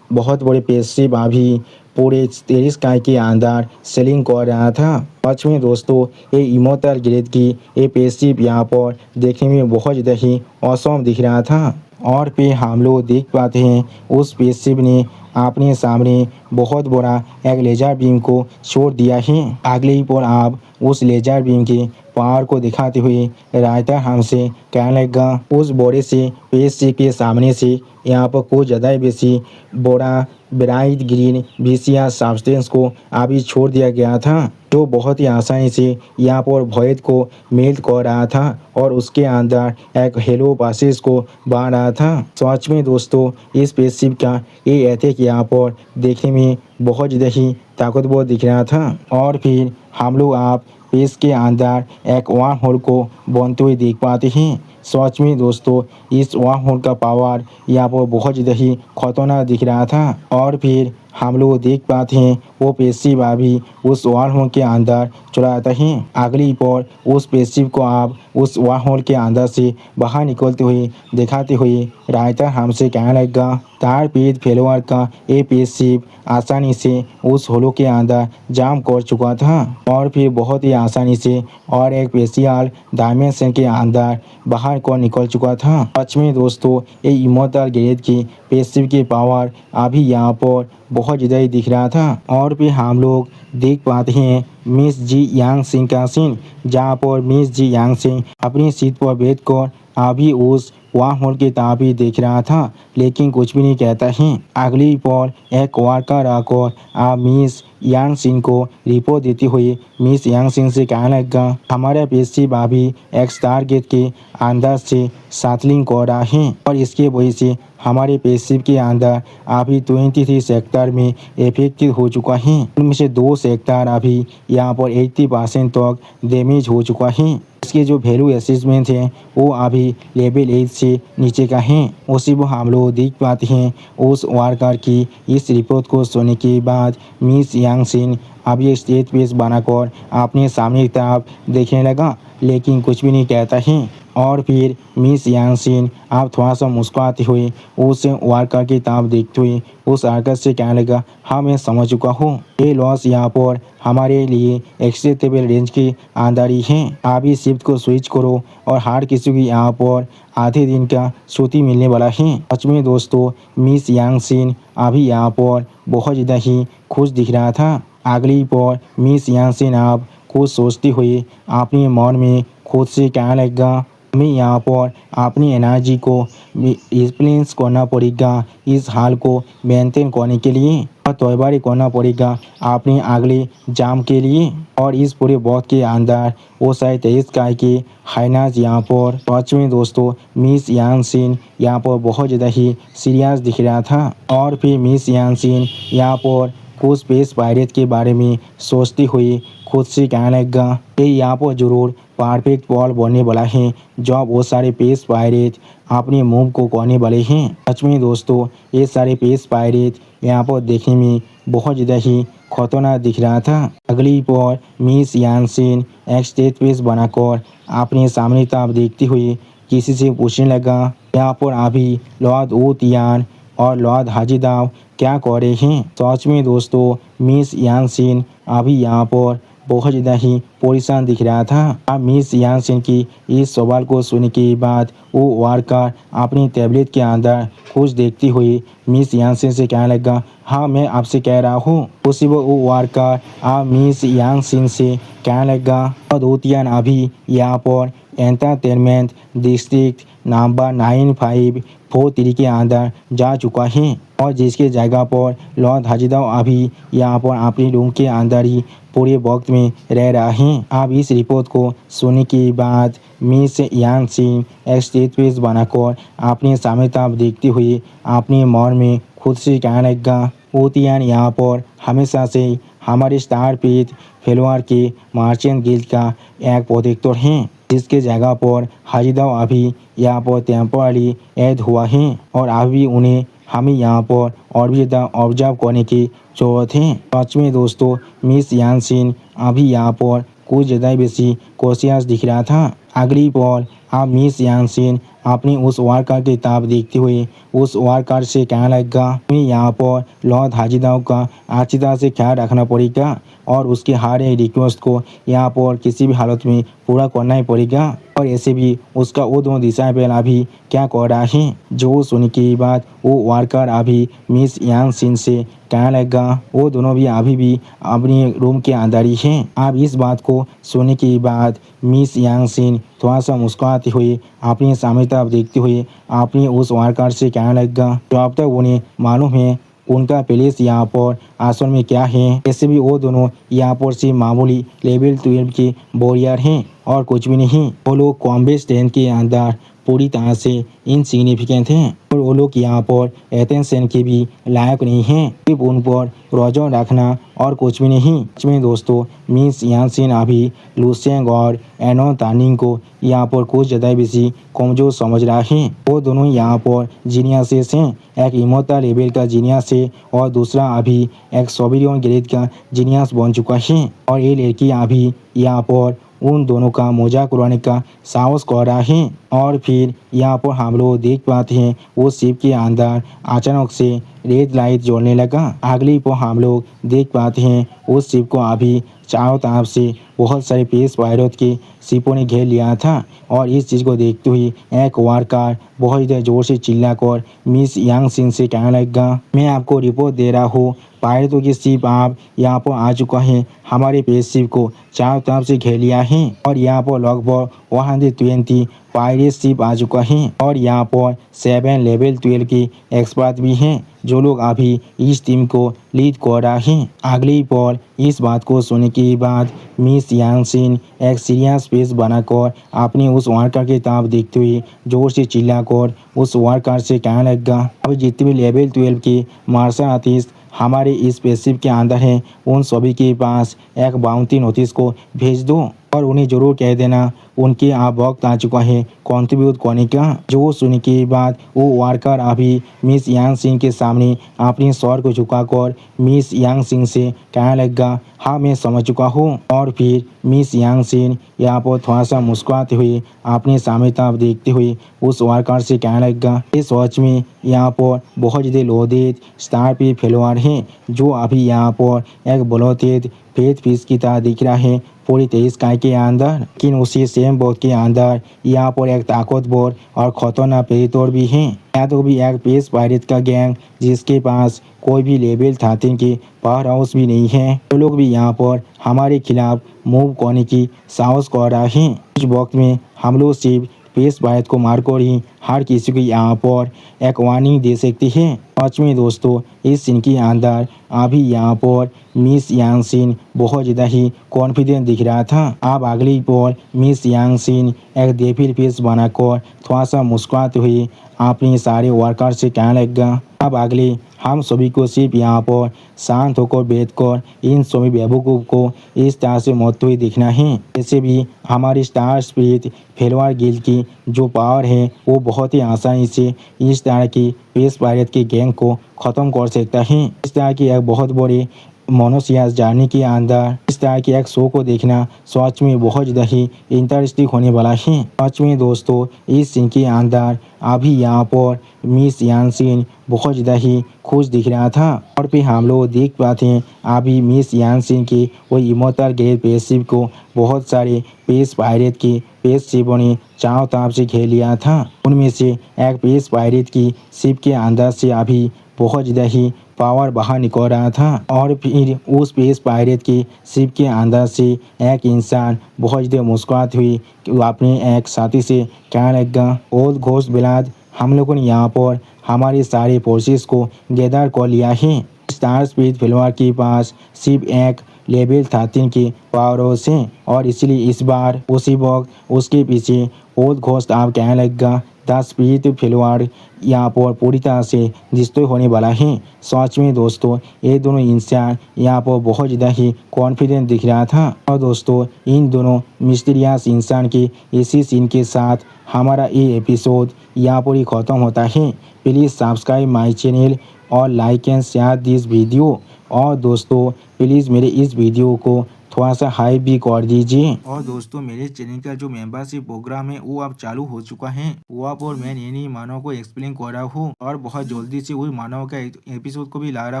बहुत बड़े स्पेसशिप अभी पूरे टेरिस स्काई के अंदर सेलिंग कर रहा था। सच में दोस्तों ये इमोर्टल ग्रेड की ये स्पेसशिप यहाँ पर देखने में बहुत ज़्यादा ही औसम दिख रहा था। और फिर हम लोग देख पाते हैं उस स्पेसशिप ने अपने सामने बहुत बड़ा एक लेजर बीम को छोड़ दिया है। अगले ही पर आप उस लेजर बीम के पावर को दिखाते हुए राइटर हमसे कहने लगा, उस बड़े से स्पेसशिप के सामने से यहाँ पर कुछ ज़्यादा ही बेसी बड़ा ब्राइट ग्रीन विसिया सब्सटेंस को अभी छोड़ दिया गया था, जो बहुत ही आसानी से यहाँ पर वॉइड को मेल्ट कर रहा था और उसके अंदर एक हेलो पैसेज को बना रहा था। सच में दोस्तों इस स्पेसशिप का ये अटैक यहाँ पर देखने में बहुत ज़्यादा ही ताकतवर दिख रहा था। और फिर हम लोग आप स्पेस के अंदर एक वार्म होल को बनते हुए देख पाते हैं। सच में दोस्तों इस वार्म होल का पावर यहाँ पर बहुत ज़्यादा ही खतरनाक दिख रहा था। और फिर हम लोग देख पाते हैं वो स्पेसशिप अभी उस वार्म होल के अंदर चला जाता है। अगली पर उस स्पेसशिप को आप उस वार्म होल के अंदर से बाहर निकलते हुए दिखाते हुए राइटर हमसे कहने लगा, स्टारपीड फ्लोवर का ये स्पेसशिप आसानी से उस होलो के अंदर जाम कर चुका था और फिर बहुत ही आसानी से और एक स्पेशल डायमेंशन के अंदर बाहर को निकल चुका था। सच में दोस्तों ये इमोर्टल ग्रेड की स्पेसशिप की पावर अभी यहाँ पर बहुत ज़्यादा ही दिख रहा था। और फिर हम लोग देख पाते हैं मिस जी यांग सिंह का सीन, जहाँ पर मिस जी यांग सिंह अपनी सीट पर बैठकर अभी उस वार्म होल की ताबीर देख रहा था, लेकिन कुछ भी नहीं कहता है। अगली पर एक वर्कर आकर आप मिस यांग सिंह को रिपोर्ट देते हुए मिस यांग सिंह से कहने लगा, हमारा स्पेसशिप अभी एक स्टार गेट के अंदर से सैटलिंग कर रहा है और इसके वजह से हमारे स्पेसशिप के अंदर अभी 23 सेक्टर में इफेक्टेड हो चुका है। उनमें से 2 सेक्टर अभी यहाँ पर 80% तक डैमेज हो चुका है। इसके जो वैल्यू असेसमेंट है वो अभी लेवल 8 से नीचे का है। उसी को हम लोग देख पाते हैं उस वर्कर की इस रिपोर्ट को सुनने के बाद मिस यांग सिंह अभी स्टेज पेज बनाकर अपने सामने की तरफ देखने लगा, लेकिन कुछ भी नहीं कहता है। और फिर मिस यांग सिंह आप थोड़ा सा मुस्कुराते हुए उस वर्कर की तरफ देखते हुए उस वर्कर से कहने लगा, हाँ मैं समझ चुका हूँ, ये लॉस यहाँ पर हमारे लिए एक्सेप्टेबल रेंज के अंदर ही है। आप इस शिफ्ट को स्विच करो और हर किसी को यहाँ पर आधे दिन का छुट्टी मिलने वाला है। सच में दोस्तों मिस यांग सिंह अभी यहाँ पर बहुत ज़्यादा ही खुश दिख रहा था। अगली पर मिस यांग सिंह आप खुद सोचते हुए अपने मन में खुद से कहने लगा, हमें यहाँ पर अपनी एनर्जी को रिप्लेस करना पड़ेगा इस हाल को मेंटेन करने के लिए और तैयारी करना पड़ेगा अपने अगले जाम के लिए। और इस पूरे वक्त के अंदर वो शायद 23 का के हाइनाज यहाँ पर सच में दोस्तों मिस यांग सिंह यहाँ पर बहुत ज़्यादा ही सीरियस दिख रहा था। और फिर मिस यांग सिंह यहाँ पर कुछ स्पेस पायरेट के बारे में सोचते हुए खुद से कहने लगा, ये यहाँ पर जरूर परफेक्ट पॉल बनने वाला है जब वो सारे स्पेस पायरेट अपने मूव को करने वाले हैं। सच में दोस्तों ये सारे स्पेस पायरेट यहाँ पर देखने में बहुत ज़्यादा ही खतरनाक दिख रहा था। अगली पर मिस यांग सिंह एक स्टेज पेज बनाकर अपने सामने तरफ देखते हुए किसी से पूछने लगा, यहाँ पर अभी लॉर्ड वू तियान और लॉर्ड हाजिदाव क्या कर रहे हैं। सच में दोस्तों मिस यांग सिंह अभी यहाँ पर बहुत ज़्यादा ही परेशान दिख रहा था। अब मिस यांग सिंह की इस सवाल को सुनने के बाद वो वर्कर अपनी टैबलेट के अंदर कुछ देखते हुए मिस यांग सिंह से कहने लगा, हाँ मैं आपसे कह रहा हूँ। उसी वो वर्कर अब मिस यांग सिंह से कहने लगा, वू तियान अभी यहाँ पर एंटरटेनमेंट डिस्ट्रिक्ट नंबर 9543 के अंदर जा चुका है और जिसके जगह पर लॉर्ड हाजिदाव अभी यहाँ पर अपने रूम के अंदर ही पूरे वक्त में रह रहा है। अब इस रिपोर्ट को सुनने के बाद मिस यांग सिंह एक स्टेज पेज बनाकर अपने सामने तरफ देखते हुए अपने मन में खुद से कहने लगा, वू तियान यहाँ पर हमेशा से हमारे स्टारपीड फ्लोवर के मर्चेंट गिल्ड का एक प्रोटेक्टर हैं जिसके जगह पर हाजिदाव अभी यहाँ पर टेम्पोरली ऐड हुआ है और अभी उन्हें हमें यहाँ पर और भी ज़्यादा ऑब्जर्व करने की ज़रूरत है। सच में दोस्तों मिस यानसिन अभी यहाँ पर कुछ ज़्यादा बेसी कॉन्शियस दिख रहा था। अगली बार आप मिस यानसिन अपनी उस वारकार की किताब देखते हुए उस वारकार से कहने लगेगा हमें यहाँ पर लॉर्ड हाजिदाव का अच्छी तरह से ख्याल रखना पड़ेगा और उसके हर एक रिक्वेस्ट को यहाँ पर किसी भी हालत में पूरा करना ही पड़ेगा। और ऐसे भी उसका वो दोनों दिशा पे अभी क्या कर रहा है। जो सुनने के बाद वो वारकार अभी मिस यानसिन से कहने लगा वो दोनों भी अभी भी अपने रूम के अंदर ही हैं। अब इस बात को सुनने के बाद मिस यानसिन थोड़ा सा मुस्कुराते हुए अपने सामने तरफ देखते हुए अपने उस वारकार से कहने लगा तो अब तक उन्हें मालूम है उनका प्लेस यहाँ पर आश्रम में क्या है। ऐसे भी वो दोनों यहाँ पर सिर्फ मामूली लेवल 12 के वॉरियर हैं और कुछ भी नहीं। वो लोग कॉम्बैट स्ट्रेंथ के अंदर पूरी तरह से इनसिग्निफिकेंट हैं और वो लोग यहाँ पर अटेंशन के भी लायक नहीं हैं। सिर्फ उन पर रोजा रखना और कुछ भी नहीं। इसमें दोस्तों मिस यानसिन अभी लुसेंग और एनो तानिंग को यहाँ पर कुछ ज़्यादा बेसी कमजोर समझ रहा है। वो दोनों यहाँ पर जीनियसेस हैं। एक इमोर्टल लेवल का जीनियस है और दूसरा अभी एक सोबिलियन ग्रेड का जीनियस बन चुका है और ये लड़की अभी यहाँ पर उन दोनों का मजाक उड़ाने का साहस कर रहा है। और फिर यहाँ पर हम लोग देख पाते हैं वो शिप के अंदर अचानक से रेड लाइट जलने लगा। अगली पर हम लोग देख पाते हैं उस शिप को अभी चारों तरफ से बहुत सारे पेस पायलट के शिपों ने घेर लिया था और इस चीज़ को देखते हुए एक वारकार बहुत ही जोर से चिल्लाकर मिस यानसिन से कहने लगा मैं आपको रिपोर्ट दे रहा हूँ पायलटों की शिप आप यहाँ पर आ चुका है। हमारे पेस शिप को चारों तरफ से घेर लिया है और यहाँ पर लगभग 120 पायरेट शिप आ चुका है और यहाँ पर 7 लेवल 12 के एक्सपर्ट भी हैं जो लोग अभी इस टीम को लीड कर रहा है। अगली पल इस बात को सुनने के बाद मिस यानसिन एक सीरियस फेस बनाकर अपनी उस वारकार की किताब देखते हुए जोर से चिल्लाकर उस वारकार से कहने लगा अब जितने भी लेवल 12 के मार्शल आर्टिस्ट हमारे इस स्पेसशिप के अंदर हैं उन सभी के पास एक बाउंटी नोटिस को भेज दो और उन्हें जरूर कह देना उनके आप वक्त आ चुका है कंट्रीब्यूट करने का। जो सुनने के बाद वो वारकार अभी मिस यानसिन के सामने अपने सर को झुकाकर मिस यानसिन से कहने लगा हाँ मैं समझ चुका हूँ। और फिर मिस यानसिन यहाँ पर थोड़ा सा मुस्कुराते हुए अपने सामने तरफ देखते हुए उस वारकार से कहने लगा इस वॉच में यहाँ पर बहुत ज़्यादा लोडेड स्टार पे फैलोअर हैं जो अभी यहाँ पर एक ब्लोटेड फेथ फिश की तरह दिख रहा है पूरी 23 काय के अंदर। लेकिन उसी सेम बोट के अंदर यहाँ पर एक ताकतवर और खतरनाक प्रेडेटर भी है। या तो भी एक पेस पायरेट का गैंग जिसके पास कोई भी लेवल 13 के पावर हाउस भी नहीं है वो लोग भी यहाँ पर हमारे खिलाफ मूव करने की साहस कर रहा है। इस वक्त में हम लोग सिर्फ पेस पायरेट को मारकर ही हर किसी को यहाँ पर एक वार्निंग दे सकते हैं। सच में दोस्तों इस सीन के अंदर अभी यहाँ पर मिस यानसिन बहुत ज़्यादा ही कॉन्फिडेंट दिख रहा था। अब अगली पर मिस यानसिन एक डेविल फेस बनाकर थोड़ा सा मुस्कुराते हुए अपने सारे वर्कर से कहने लगा अब अगले हम सभी को सिर्फ यहाँ पर शांत होकर बैठकर इन सभी बेवकूफ़ को इस तरह से मरते हुए दिखना है। ऐसे भी हमारी स्टार स्पिरिट फेलवार गिल्ड की जो पावर है वो बहुत ही आसानी से इस तरह की पेस पायरेट के गैंग को ख़त्म कर सकता है। इस तरह की एक बहुत बड़ी मोनोसियास जाने के अंदर इस तरह के एक शो को देखना सच में बहुत ज़्यादा ही इंटरेस्टिंग होने वाला है। सच में दोस्तों इस सीन के अंदर अभी यहाँ पर मिस यानसिन बहुत ज़्यादा ही खुश दिख रहा था और फिर हम लोग देख पाते हैं अभी मिस यानसिन के वो इमोर्टल ग्रेड स्पेसशिप को बहुत सारे पेस पायरेट के स्पेसशिपों ने चारों तरफ से घेर लिया था। उनमें से एक पेस पायरेट की शिप के अंदर से अभी बहुत ज़्यादा ही पावर बाहर निकल रहा था और फिर उस पेस पायरेट की शिप के अंदर से एक इंसान बहुत ज़्यादा मुस्कुराते हुए अपने एक साथी से कहने लगा ओल्ड घोस्ट बिलाद हम लोगों ने यहाँ पर हमारे सारे फोर्सेस को गैदर कर लिया है। स्टार स्पिरिट फिल्मर के पास सिर्फ एक लेवल 13 के पावर हैं और इसलिए इस बार उसी वक्त उसके पीछे ओल्ड घोस्ट आप कहने लगा द स्पिरिट फेलोअर यहाँ पर पूरी तरह से डिस्ट्रॉय होने वाला है। सच में दोस्तों ये दोनों इंसान यहाँ पर बहुत ज़्यादा ही कॉन्फिडेंट दिख रहा था। और दोस्तों इन दोनों मिस्टीरियस इंसान के इसी सीन के साथ हमारा ये एपिसोड यहाँ पर ही ख़त्म होता है। प्लीज़ सब्सक्राइब माय चैनल और like and share this video. और दोस्तों प्लीज़ मेरे इस वीडियो को थोड़ा सा हाई भी कर दीजिए। और दोस्तों मेरे चैनल का जो मेंबरशिप प्रोग्राम है वो अब चालू हो चुका है। वहाँ पर मैं नई मानव को एक्सप्लेन कर रहा हूँ और बहुत जल्दी से उस मानव का एपिसोड को भी ला रहा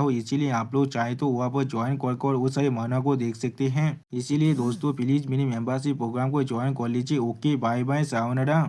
हूँ। इसीलिए आप लोग चाहे तो वहाँ पर ज्वाइन कर उस सारे मानव को देख सकते हैं। इसीलिए दोस्तों प्लीज़ मेरे मेंबरशिप प्रोग्राम को ज्वाइन कर लीजिए। Okay bye bye sayonara.